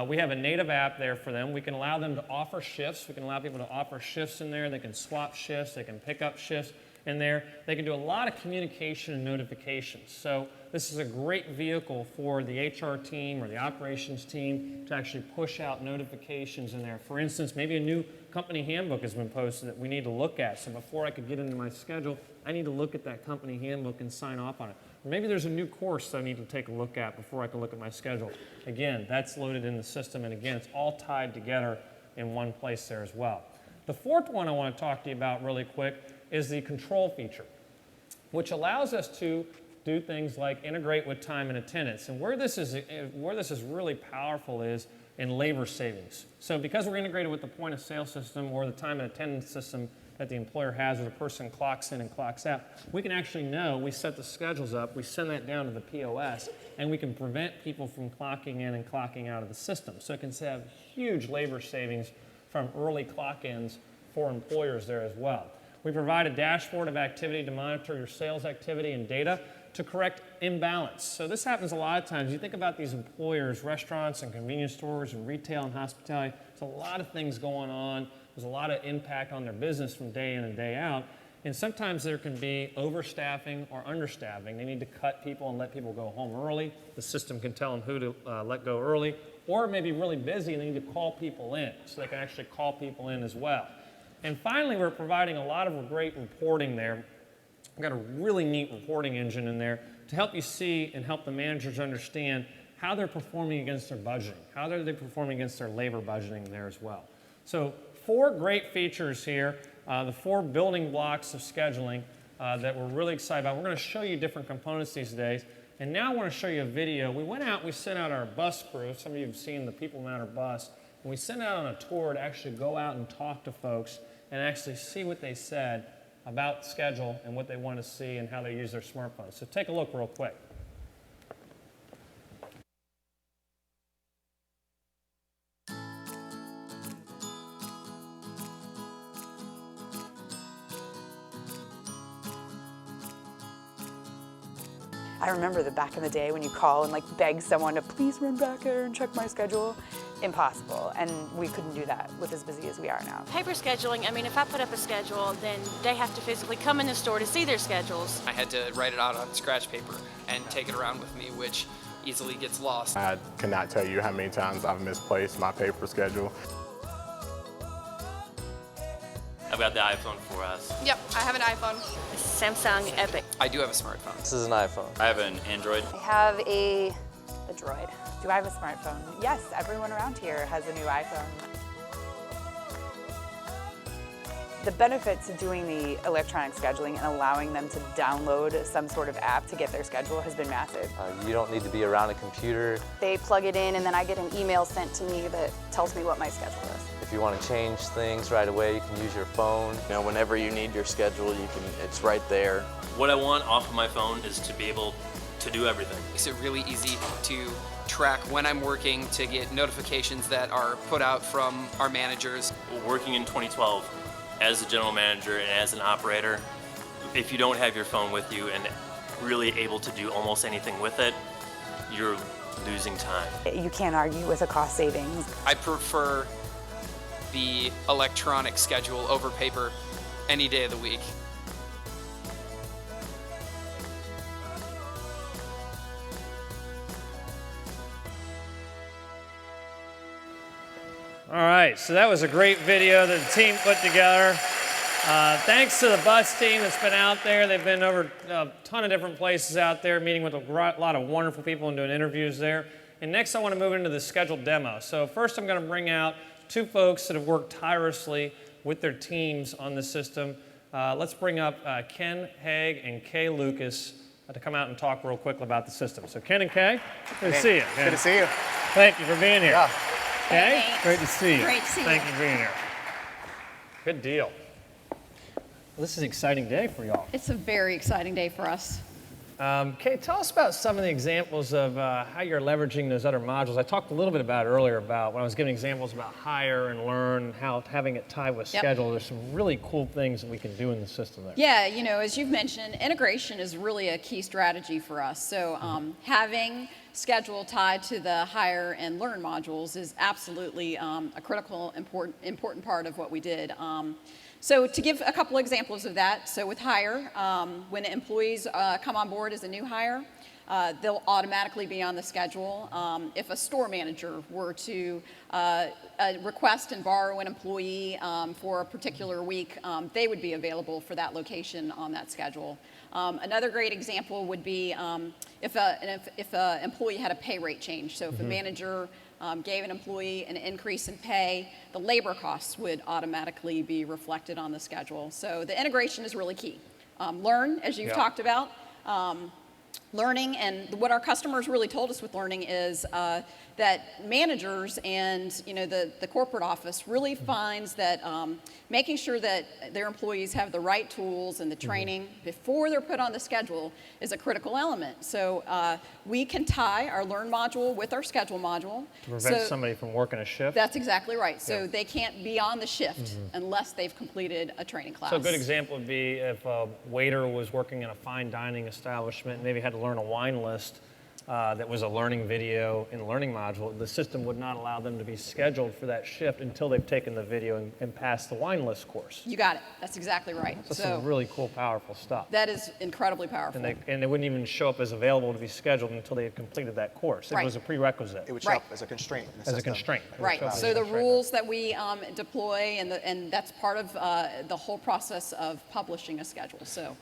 We have a native app there for them. We can allow them to offer shifts. We can allow people to offer shifts in there. They can swap shifts. They can pick up shifts in there. They can do a lot of communication and notifications. So this is a great vehicle for the HR team or the operations team to actually push out notifications in there. For instance, maybe a new company handbook has been posted that we need to look at. So before I could get into my schedule, I need to look at that company handbook and sign off on it. Or maybe there's a new course that I need to take a look at before I can look at my schedule. Again, that's loaded in the system, and again, it's all tied together in one place there as well. The fourth one I want to talk to you about really quick is the control feature, which allows us to do things like integrate with time and attendance. And where this is really powerful is in labor savings. So because we're integrated with the point of sale system or the time and attendance system that the employer has where the person clocks in and clocks out, we can actually know, we set the schedules up, we send that down to the POS, and we can prevent people from clocking in and clocking out of the system. So it can have huge labor savings from early clock-ins for employers there as well. We provide a dashboard of activity to monitor your sales activity and data to correct imbalance. So this happens a lot of times. You think about these employers, restaurants and convenience stores and retail and hospitality, there's a lot of things going on. There's a lot of impact on their business from day in and day out. And sometimes there can be overstaffing or understaffing. They need to cut people and let people go home early. The system can tell them who to let go early. Or maybe really busy and they need to call people in. So they can actually call people in as well. And finally, we're providing a lot of great reporting there. We've got a really neat reporting engine in there to help you see and help the managers understand how they're performing against their budgeting. How are they performing against their labor budgeting there as well. So 4 great features here, the 4 building blocks of scheduling that we're really excited about. We're going to show you different components these days. And now I want to show you a video. We went out, we sent out our bus crew. Some of you have seen the PeopleMatter bus. And we sent out on a tour to actually go out and talk to folks and actually see what they said about schedule and what they want to see and how they use their smartphones. So take a look real quick. I remember that back in the day when you call and like beg someone to please run back there and check my schedule. Impossible, and we couldn't do that with as busy as we are now. Paper scheduling, I mean, if I put up a schedule, then they have to physically come in the store to see their schedules. I had to write it out on scratch paper and take it around with me, which easily gets lost. I cannot tell you how many times I've misplaced my paper schedule. I've got the iPhone 4S. Yep, I have an iPhone. Samsung Epic. I do have a smartphone. This is an iPhone. I have an Android. I have a Droid. Do I have a smartphone? Yes, everyone around here has a new iPhone. The benefits of doing the electronic scheduling and allowing them to download some sort of app to get their schedule has been massive. You don't need to be around a computer. They plug it in and then I get an email sent to me that tells me what my schedule is. If you want to change things right away, you can use your phone. You know, whenever you need your schedule, it's right there. What I want off of my phone is to be able to do everything. Makes it really easy to track when I'm working, to get notifications that are put out from our managers. Working in 2012 as a general manager and as an operator, if you don't have your phone with you and really able to do almost anything with it, you're losing time. You can't argue with a cost savings. I prefer the electronic schedule over paper any day of the week. All right, so that was a great video that the team put together. Thanks to the bus team that's been out there. They've been over a ton of different places out there, meeting with a lot of wonderful people and doing interviews there. And next I want to move into the scheduled demo. So first I'm going to bring out 2 folks that have worked tirelessly with their teams on the system. Let's bring up Ken Haig and Kay Lucas to come out and talk real quick about the system. So Ken and Kay, good to see you. Good to see you. Thank you for being here. Yeah. Okay, great to see you. Great to see you. Thank you for being here. Good deal. This is an exciting day for y'all. It's a very exciting day for us. Kate, tell us about some of the examples of how you're leveraging those other modules. I talked a little bit about it earlier about when I was giving examples about hire and learn, how having it tied with schedule. There's some really cool things that we can do in the system there. Yeah, you know, as you've mentioned, integration is really a key strategy for us. So having schedule tied to the hire and learn modules is absolutely a critical, important part of what we did. So to give a couple examples of that, so with hire, when employees come on board as a new hire, they'll automatically be on the schedule. If a store manager were to request and borrow an employee for a particular week, they would be available for that location on that schedule. Another great example would be if an employee had a pay rate change. So if a manager gave an employee an increase in pay, the labor costs would automatically be reflected on the schedule. So the integration is really key. Learn, as you've talked about, learning, and what our customers really told us with learning is that managers and the corporate office really finds that making sure that their employees have the right tools and the training before they're put on the schedule is a critical element. So we can tie our learn module with our schedule module. To prevent somebody from working a shift? That's exactly right. So they can't be on the shift unless they've completed a training class. So a good example would be if a waiter was working in a fine dining establishment and maybe had to learn a wine list that was a learning video in the learning module, the system would not allow them to be scheduled for that shift until they've taken the video and passed the wine list course. You got it. That's exactly right. That's some really cool, powerful stuff. That is incredibly powerful. And they wouldn't even show up as available to be scheduled until they had completed that course. It was a prerequisite. It would show up as a constraint in the system. As a constraint. Right. So the rules that we deploy, and that's part of the whole process of publishing a schedule. So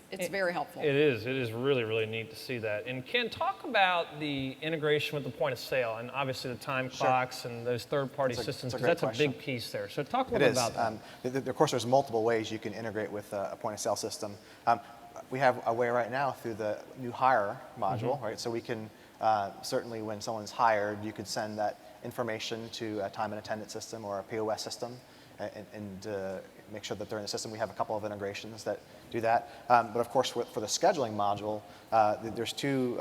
it's very helpful. It is. It is really, really neat to see that. And Ken, talk about the integration with the point of sale and obviously the time clocks and those third-party systems, because that's a big piece there. So talk a little bit about that. Of course, there's multiple ways you can integrate with a point of sale system. We have a way right now through the new hire module, right? So we can certainly, when someone's hired, you could send that information to a time and attendance system or a POS system and make sure that they're in the system. We have a couple of integrations that do that. But of course, for the scheduling module, there's two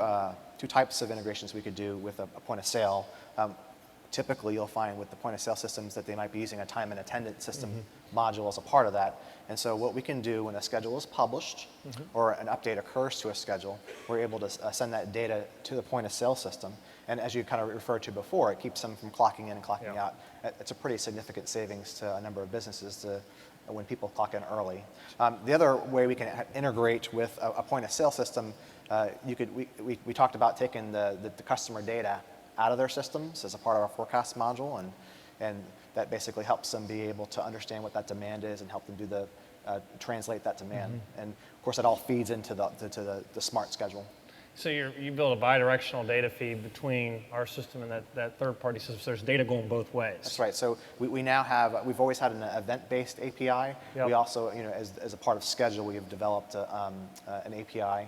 types of integrations we could do with a point of sale. Typically, you'll find with the point of sale systems that they might be using a time and attendance system module as a part of that. And so what we can do when a schedule is published or an update occurs to a schedule, we're able to send that data to the point of sale system. And as you kind of referred to before, it keeps them from clocking in and clocking out. It's a pretty significant savings to a number of businesses when people clock in early. The other way we can integrate with a point of sale system, we talked about taking the customer data out of their systems as a part of our forecast module, and that basically helps them be able to understand what that demand is and help them translate that demand. And of course, it all feeds into the smart schedule. So you build a bi-directional data feed between our system and that third-party system, so there's data going both ways. That's right. So we now have, we've always had an event-based API. We also, as a part of Schedule, we have developed an API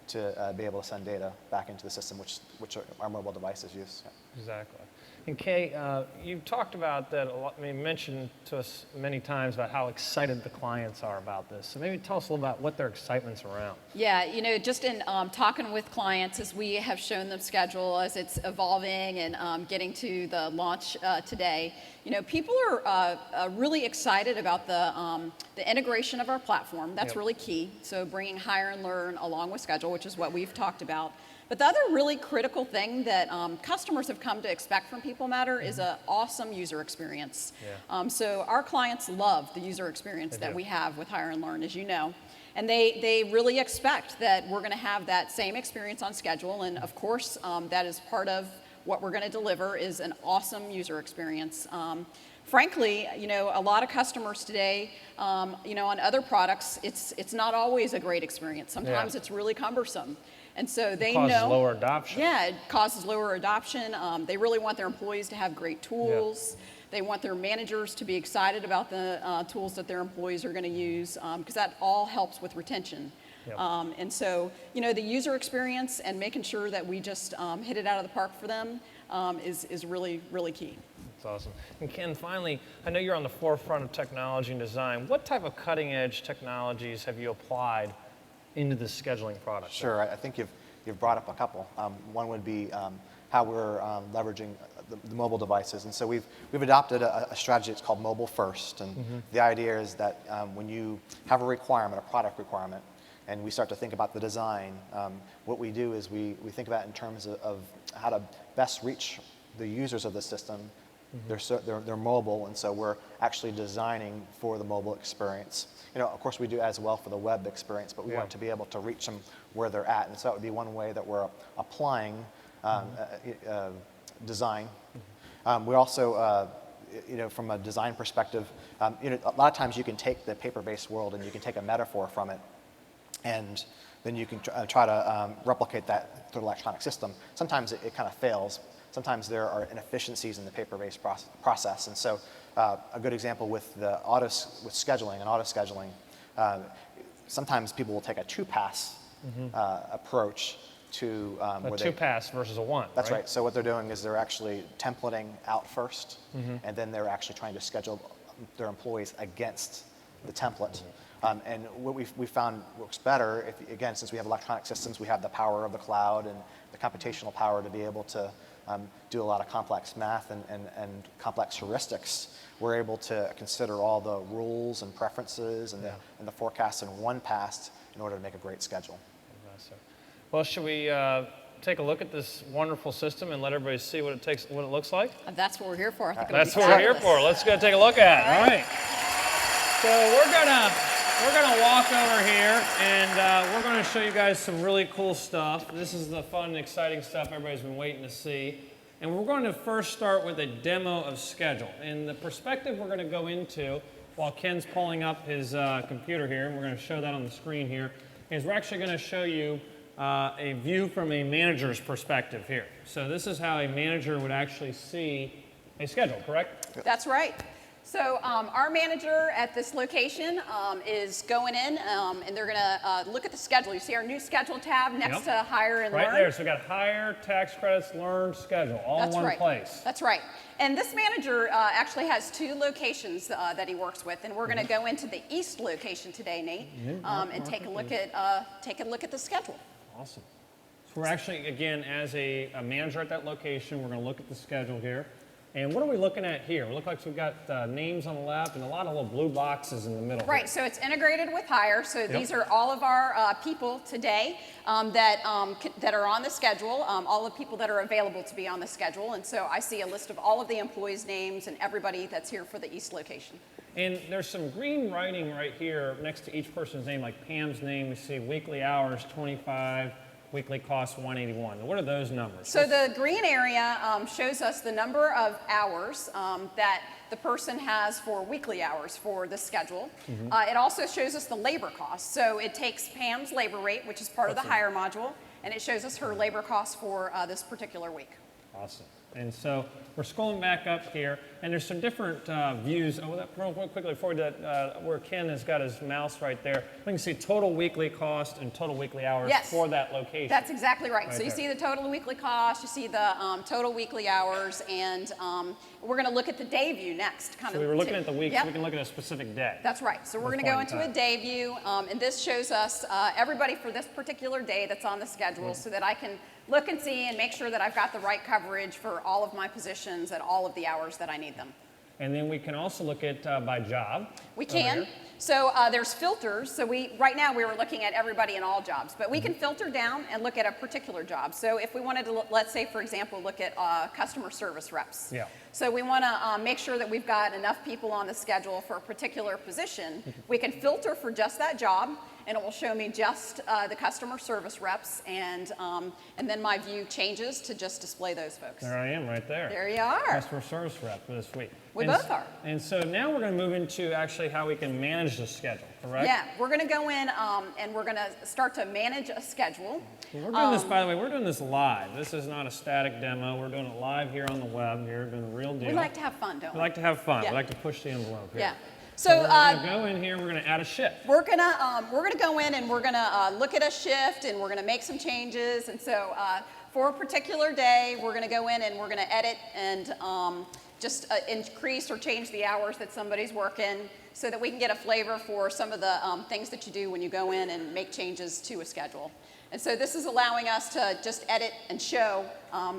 to be able to send data back into the system, which our mobile devices use. Exactly. And Kay, you've talked about that a lot. I mean, you mentioned to us many times about how excited the clients are about this. So maybe tell us a little about what their excitement's around. Yeah, just in talking with clients as we have shown them schedule as it's evolving and getting to the launch today, people are really excited about the integration of our platform. That's really key. So bringing hire and learn along with schedule, which is what we've talked about. But the other really critical thing that customers have come to expect from PeopleMatter is an awesome user experience. So our clients love the user experience that we have with Hire and Learn, as you know. And they really expect that we're going to have that same experience on schedule. And of course, that is part of what we're going to deliver is an awesome user experience. Frankly, a lot of customers today, on other products, it's not always a great experience. Sometimes it's really cumbersome. And so they know. It causes lower adoption. Yeah, it causes lower adoption. They really want their employees to have great tools. They want their managers to be excited about the tools that their employees are going to use, because that all helps with retention. And so, the user experience and making sure that we just hit it out of the park for them is really, really key. That's awesome. And Ken, finally, I know you're on the forefront of technology and design. What type of cutting edge technologies have you applied into the scheduling product? Sure, I think you've brought up a couple. One would be how we're leveraging the mobile devices. And so we've adopted a strategy that's called mobile first. And the idea is that when you have a requirement, a product requirement, and we start to think about the design, what we do is we think about it in terms of how to best reach the users of the system. They're mobile, and so we're actually designing for the mobile experience. Of course, we do as well for the web experience, but we want to be able to reach them where they're at. And so that would be one way that we're applying design. We also, from a design perspective, a lot of times you can take the paper-based world and you can take a metaphor from it, and then you can try to replicate that through the electronic system. Sometimes it kind of fails. Sometimes there are inefficiencies in the paper-based process. And so a good example with scheduling and auto-scheduling, sometimes people will take a two-pass approach to a two-pass versus a one. That's right. So what they're doing is they're actually templating out first, and then they're actually trying to schedule their employees against the template. And what we found works better, again, since we have electronic systems, we have the power of the cloud and the computational power to be able to do a lot of complex math and complex heuristics. We're able to consider all the rules and preferences and the forecasts in one pass in order to make a great schedule. Well, should we take a look at this wonderful system and let everybody see what it looks like? That's what we're here for. I think That's what we're here for. Let's go take a look at it. All right. So we're gonna walk over here and we're gonna show you guys some really cool stuff. This is the fun and exciting stuff everybody's been waiting to see. And we're going to first start with a demo of Schedule. And the perspective we're gonna go into, while Ken's pulling up his computer here, and we're gonna show that on the screen here, is we're actually gonna show you a view from a manager's perspective here. So this is how a manager would actually see a schedule, correct? That's right. So our manager at this location is going in and they're going to look at the schedule. You see our new schedule tab next to Hire and Learn? Right there. So we've got Hire, Tax Credits, Learn, Schedule, all in one place. That's right. And this manager actually has two locations that he works with, and we're going to go into the East location today, Nate, and take a look at the schedule. Awesome. So we're actually, again, as a manager at that location, we're going to look at the schedule here. And what are we looking at here? It looks like we've got names on the left and a lot of little blue boxes in the middle. Right, so it's integrated with Hire. So these are all of our people today that are on the schedule, all the people that are available to be on the schedule. And so I see a list of all of the employees' names and everybody that's here for the East location. And there's some green writing right here next to each person's name, like Pam's name. We see weekly hours, 25. Weekly cost 181. What are those numbers? So the green area shows us the number of hours that the person has for weekly hours for the schedule. It also shows us the labor cost. So it takes Pam's labor rate, which is part of the Hire module, and it shows us her labor cost for this particular week. Awesome. And so we're scrolling back up here, and there's some different views. Oh, real quickly before that, where Ken has got his mouse right there, we can see total weekly cost and total weekly hours for that location. That's exactly right. So you see the total weekly cost, you see the total weekly hours, and we're going to look at the day view next. So we were looking at the week, so we can look at a specific day. That's right. So we're going to go into a day view, and this shows us everybody for this particular day that's on the schedule so that I can look and see and make sure that I've got the right coverage for all of my positions at all of the hours that I need them. And then we can also look at by job. We can. So there's filters. So right now we were looking at everybody in all jobs, but we can filter down and look at a particular job. So if we wanted to, let's say, for example, look at customer service reps. Yeah. So we want to make sure that we've got enough people on the schedule for a particular position. We can filter for just that job, and it will show me just the customer service reps, and then my view changes to just display those folks. There I am right there. There you are. Customer service rep for this week. We both are. And so now we're going to move into actually how we can manage the schedule, correct? Yeah, we're going to go in and we're going to start to manage a schedule. We're doing this, by the way, we're doing this live. This is not a static demo. We're doing it live here on the web. Here, doing the real deal. We like to have fun, don't we? We like to have fun. Yeah. We like to push the envelope here. Yeah. So we're going to go in here. We're going to add a shift. We're gonna go in and we're gonna look at a shift and we're gonna make some changes. And so for a particular day, we're gonna go in and we're gonna edit and increase or change the hours that somebody's working so that we can get a flavor for some of the things that you do when you go in and make changes to a schedule. And so this is allowing us to just edit and show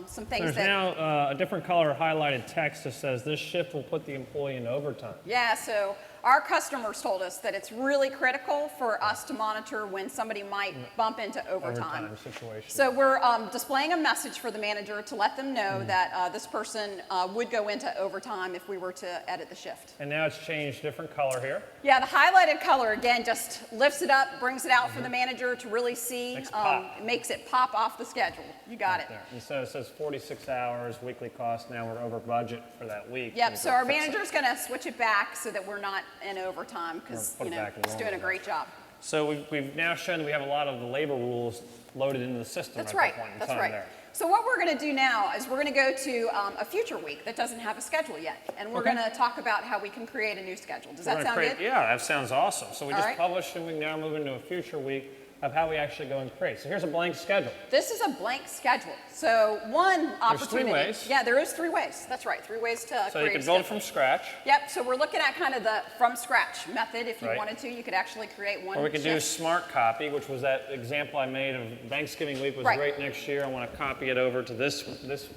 some things. There's now a different color highlighted text that says this shift will put the employee in overtime. Yeah, so our customers told us that it's really critical for us to monitor when somebody might bump into overtime. Situation. So we're displaying a message for the manager to let them know that this person would go into overtime if we were to edit the shift. And now it's changed, different color here. Yeah, the highlighted color, again, just lifts it up, brings it out for the manager to really see. It makes it pop off the schedule. You got it. There. And so it says 46 hours, weekly cost. Now we're over budget for that week. Yep, so our manager's going to switch it back so that we're not in overtime because, it's doing a great job. So we've now shown that we have a lot of the labor rules loaded into the system. That's at right. that point in That's time right. there. So what we're going to do now is we're going to go to a future week that doesn't have a schedule yet, and we're going to talk about how we can create a new schedule. Does that sound good? Yeah, that sounds awesome. So we All just right. published, and we now move into a future week of how we actually go and create. So here's a blank schedule. This is a blank schedule. So one opportunity. 3 ways. Yeah, there is 3 ways. That's right, 3 ways to create a schedule. So you can build from scratch. Yep, so we're looking at kind of the from scratch method. If you Right. wanted to, you could actually create one Or we could do shift. smart copy, which was that example I made of Thanksgiving week was Right. great next year. I want to copy it over to this year's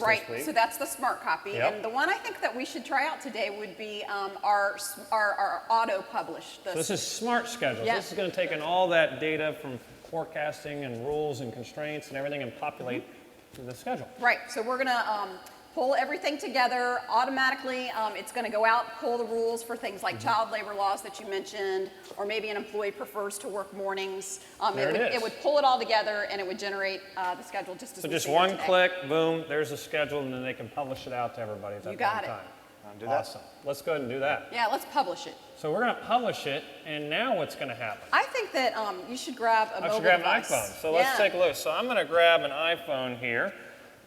Right, this week. so that's the smart copy. Yep. And the one I think that we should try out today would be our auto-publish. So this is smart schedules. Yeah. This is going to take in all that data from forecasting and rules and constraints and everything and populate the schedule. Right, so we're going to pull everything together automatically. It's going to go out, pull the rules for things like child labor laws that you mentioned, or maybe an employee prefers to work mornings. It would pull it all together and it would generate the schedule just as So we just see it one today. click, boom, there's a schedule, and then they can publish it out to everybody at that You got point in it. time. Do that. Awesome. Let's go ahead and do that. Yeah, let's publish it. So we're going to publish it, and now what's going to happen? I think that you should grab a I mobile should grab device. an iPhone. So let's take a look. So I'm going to grab an iPhone here,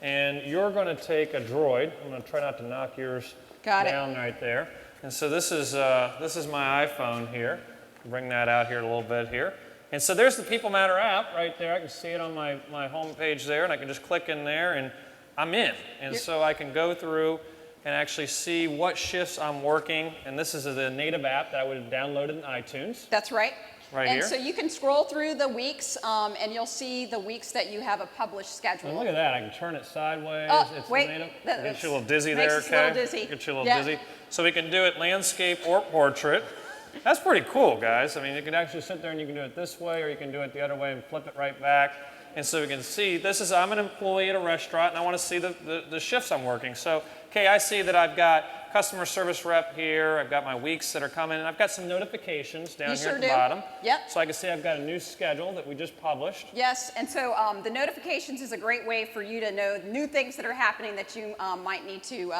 and you're going to take a Droid. I'm going to try not to knock yours down right there. And so this is my iPhone here. Bring that out here a little bit here. And so there's the PeopleMatter app right there. I can see it on my home page there, and I can just click in there, and I'm in. And so I can go through and actually see what shifts I'm working. And this is the native app that I would have downloaded in iTunes. That's right. Right and here. so you can scroll through the weeks, and you'll see the weeks that you have a published schedule. And look at that. I can turn it sideways. Oh, wait. Native. That Get you a little dizzy makes there, us okay? a little dizzy. Get you a little dizzy. So we can do it landscape or portrait. That's pretty cool, guys. I mean, you can actually sit there and you can do it this way, or you can do it the other way and flip it right back. And so we can see, I'm an employee at a restaurant, and I want to see the shifts I'm working. So, okay, I see that I've got customer service rep here, I've got my weeks that are coming, and I've got some notifications down here at the bottom. Yep. So I can see I've got a new schedule that we just published. Yes, and so the notifications is a great way for you to know new things that are happening that you might need to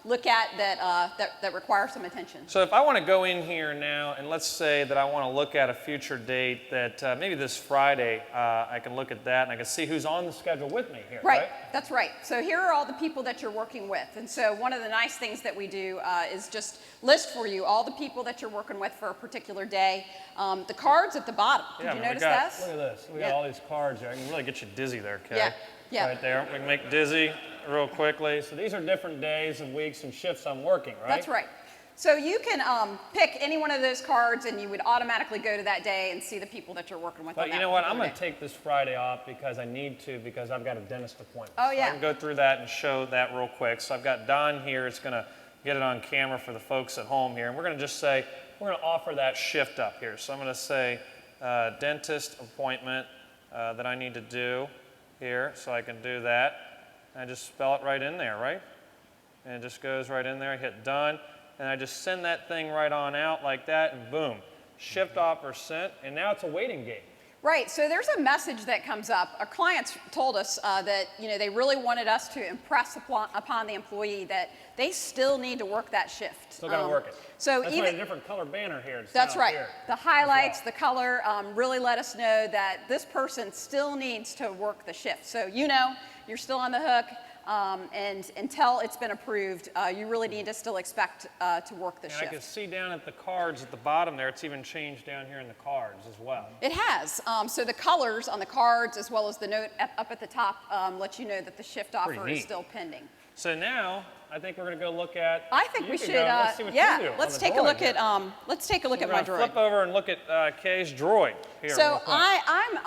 look at that require some attention. So if I want to go in here now, and let's say that I want to look at a future date that maybe this Friday, I can look at that and I can see who's on the schedule with me here, right? That's right. So here are all the people that you're working with. And so one of the nice things that we do is just list for you all the people that you're working with for a particular day. The cards at the bottom. Did you notice that? Look at this. We got all these cards here. I can really get you dizzy there, Kay. Yeah. Right there. We can make dizzy real quickly. So these are different days and weeks and shifts I'm working, right? That's right. So you can pick any one of those cards and you would automatically go to that day and see the people that you're working with. But you know what? I'm going to take this Friday off because I need to, because I've got a dentist appointment. Oh, yeah. So I can go through that and show that real quick. So I've got Don here. It's going to get it on camera for the folks at home here. And we're going to just say, we're going to offer that shift up here. So I'm going to say dentist appointment that I need to do here. So I can do that. And I just spell it right in there, right? And it just goes right in there. I hit done. And I just send that thing right on out like that, and boom, shift offer sent, and now it's a waiting game. Right, so there's a message that comes up. Our clients told us that they really wanted us to impress upon the employee that they still need to work that shift. Still got to work it. So that's even why a different color banner here. That's right. Here. The highlights, the color really let us know that this person still needs to work the shift. So you're still on the hook. And until it's been approved, you really need to still expect to work the shift. I can see down at the cards at the bottom there, it's even changed down here in the cards as well. It has. So the colors on the cards as well as the note up at the top let you know that the shift offer is still pending. So now, I think we're going to go look at. I think we should. Let's see what you do on let's the take a droid look here. at. Let's take a look We're at my gonna droid. Flip over and look at Kay's droid here. So real quick.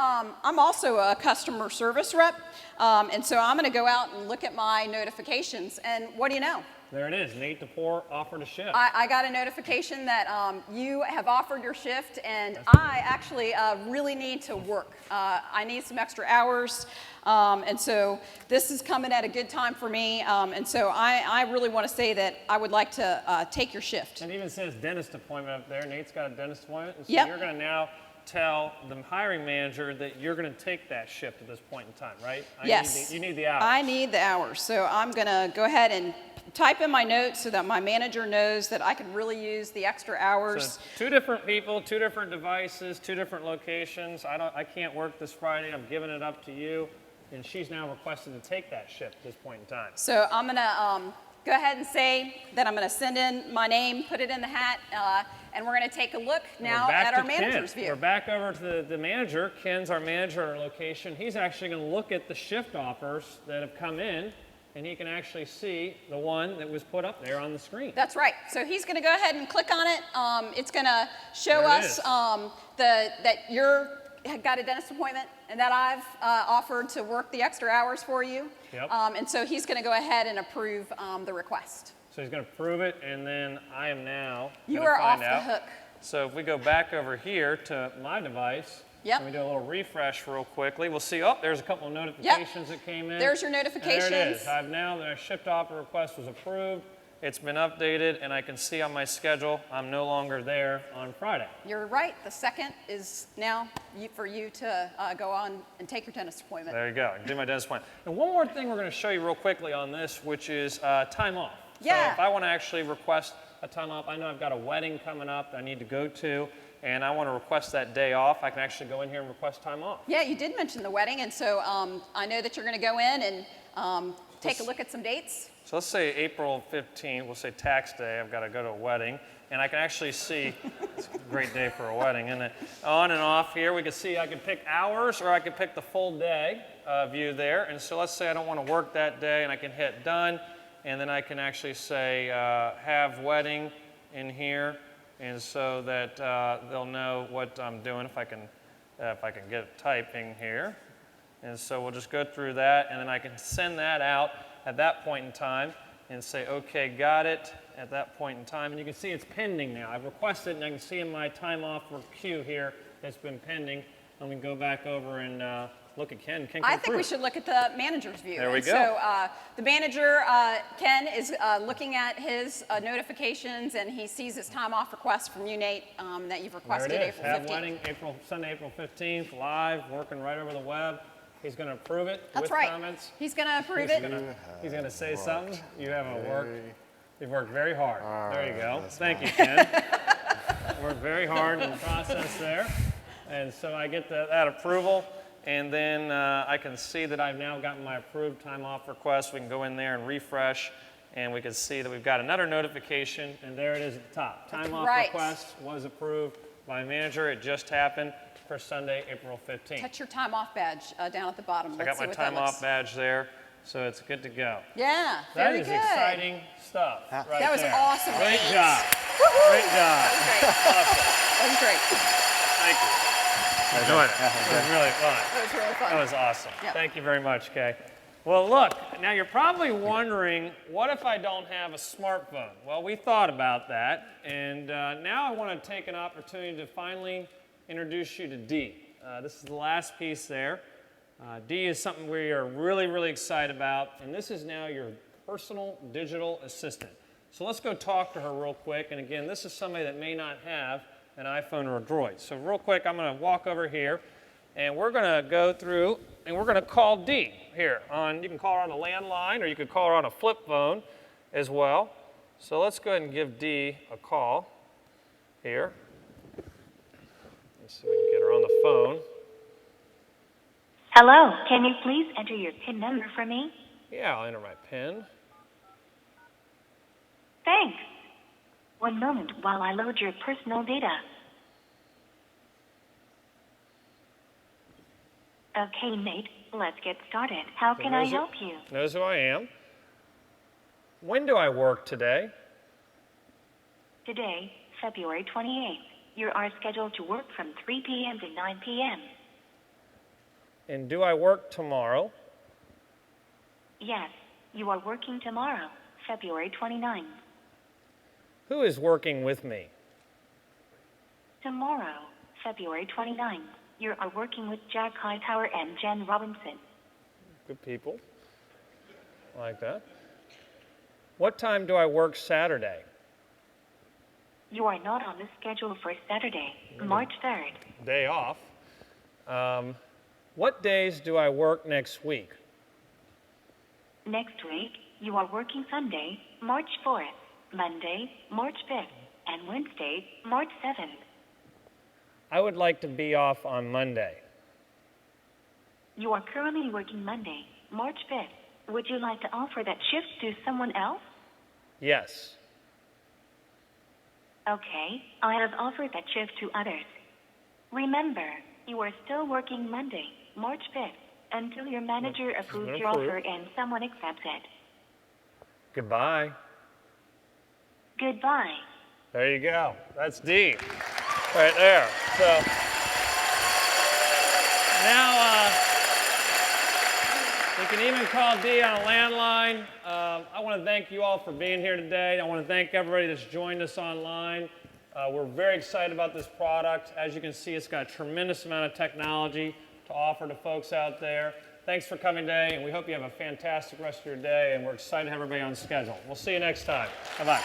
I'm also a customer service rep, and so I'm going to go out and look at my notifications. And what do you know? There it is. Nate DePore offered a shift. I got a notification that you have offered your shift, and I actually really need to work. I need some extra hours, and so this is coming at a good time for me. And so I really want to say that I would like to take your shift. And it even says dentist appointment up there. Nate's got a dentist appointment. And so Yep. you're going to now tell the hiring manager that you're going to take that shift at this point in time, right? Yes. You need the hours. I need the hours. So I'm going to go ahead and type in my notes so that my manager knows that I can really use the extra hours. So 2 different people, 2 different devices, 2 different locations. I can't work this Friday. I'm giving it up to you. And she's now requested to take that shift at this point in time. So I'm going to go ahead and say that I'm going to send in my name, put it in the hat, and we're going to take a look now at our manager's view. We're back over to the manager. Ken's our manager at our location. He's actually going to look at the shift offers that have come in, and he can actually see the one that was put up there on the screen. That's right. So he's going to go ahead and click on it. It's going to show There it us is. that you're got a dentist appointment and that I've offered to work the extra hours for you. Yep. And so he's going to go ahead and approve the request. So he's going to prove it, and then I am now You gonna are find off the out. hook. So if we go back over here to my device, Yep. and we do a little refresh real quickly, we'll see, oh, there's a couple of notifications that came in. There's your And notifications. there it is. I've now, the shift offer request was approved. It's been updated, and I can see on my schedule, I'm no longer there on Friday. You're right. The second is now for you to go on and take your dentist appointment. There you go. I can do my dentist appointment. And one more thing we're going to show you real quickly on this, which is time off. Yeah. So if I want to actually request a time off, I know I've got a wedding coming up that I need to go to, and I want to request that day off, I can actually go in here and request time off. Yeah, you did mention the wedding, and so I know that you're going to go in and take a look at some dates. So let's say April 15th, we'll say tax day, I've got to go to a wedding, and I can actually see, it's a great day for a wedding, isn't it? On and off here, we can see I can pick hours or I can pick the full day view there. And so let's say I don't want to work that day, and I can hit done, and then I can actually say have wedding in here, and so that they'll know what I'm doing if I can get it typing here. And so we'll just go through that, and then I can send that out at that point in time and say, okay, got it at that point in time. And you can see it's pending now. I've requested, and I can see in my time off for queue here, it's been pending. And we can go back over and look at Ken. Ken can I think we approve. should look at the manager's view. There we And go. So the manager, Ken, is looking at his notifications, and he sees his time off request from you, Nate, that you've requested There it is. April 15th. Have wedding Sunday, April 15th, live, working right over the web. He's going to approve it That's with right. comments. He's going to approve He's it. He's going to say something. You haven't worked. You've worked very hard. There you go. that's Thank you, Ken. Worked very hard in the process there. And so I get that approval, and then I can see that I've now gotten my approved time off request. We can go in there and refresh, and we can see that we've got another notification, and there it is at the top. Time off Right. request was approved by manager. It just happened for Sunday, April 15th. Touch your time off badge down at the bottom. I Let's got see my what that time looks. off badge there, so it's good to go. Yeah, That very is good. exciting stuff. Right That was there. awesome. Great Nate. job. Woohoo! Great job. That was great. Thank you. Enjoyed it. It was really fun. That was really fun. That was awesome. Yeah. Thank you very much, Kay. Well, look, now you're probably wondering, what if I don't have a smartphone? Well, we thought about that, and now I want to take an opportunity to finally introduce you to Dee. This is the last piece there. Dee is something we are really, really excited about, and this is now your personal digital assistant. So let's go talk to her real quick, and again, this is somebody that may not have an iPhone or a Droid. So real quick, I'm going to walk over here, and we're going to go through, and we're going to call Dee here. You can call her on a landline, or you could call her on a flip phone as well. So let's go ahead and give Dee a call here. Let's see if we can get her on the phone. Hello, can you please enter your PIN number for me? Yeah, I'll enter my PIN. Thanks. One moment while I load your personal data. Okay, Nate, let's get started. How can I help you? Knows who I am. When do I work today? Today, February 28th, you are scheduled to work from 3 p.m. to 9 p.m. And do I work tomorrow? Yes, you are working tomorrow, February 29th. Who is working with me? Tomorrow, February 29th, you are working with Jack Hightower and Jen Robinson. Good people. I like that. What time do I work Saturday? You are not on the schedule for Saturday, March 3rd. Day off. What days do I work next week? Next week, you are working Sunday, March 4th, Monday, March 5th, and Wednesday, March 7th. I would like to be off on Monday. You are currently working Monday, March 5th. Would you like to offer that shift to someone else? Yes. Okay, I have offered that shift to others. Remember, you are still working Monday, March 5th, until your manager approves your offer and someone accepts it. Goodbye. Goodbye. There you go. That's D. Right there. So now you can even call D on a landline. I want to thank you all for being here today. I want to thank everybody that's joined us online. We're very excited about this product. As you can see, it's got a tremendous amount of technology to offer to folks out there. Thanks for coming today, and we hope you have a fantastic rest of your day, and we're excited to have everybody on schedule. We'll see you next time. Bye-bye.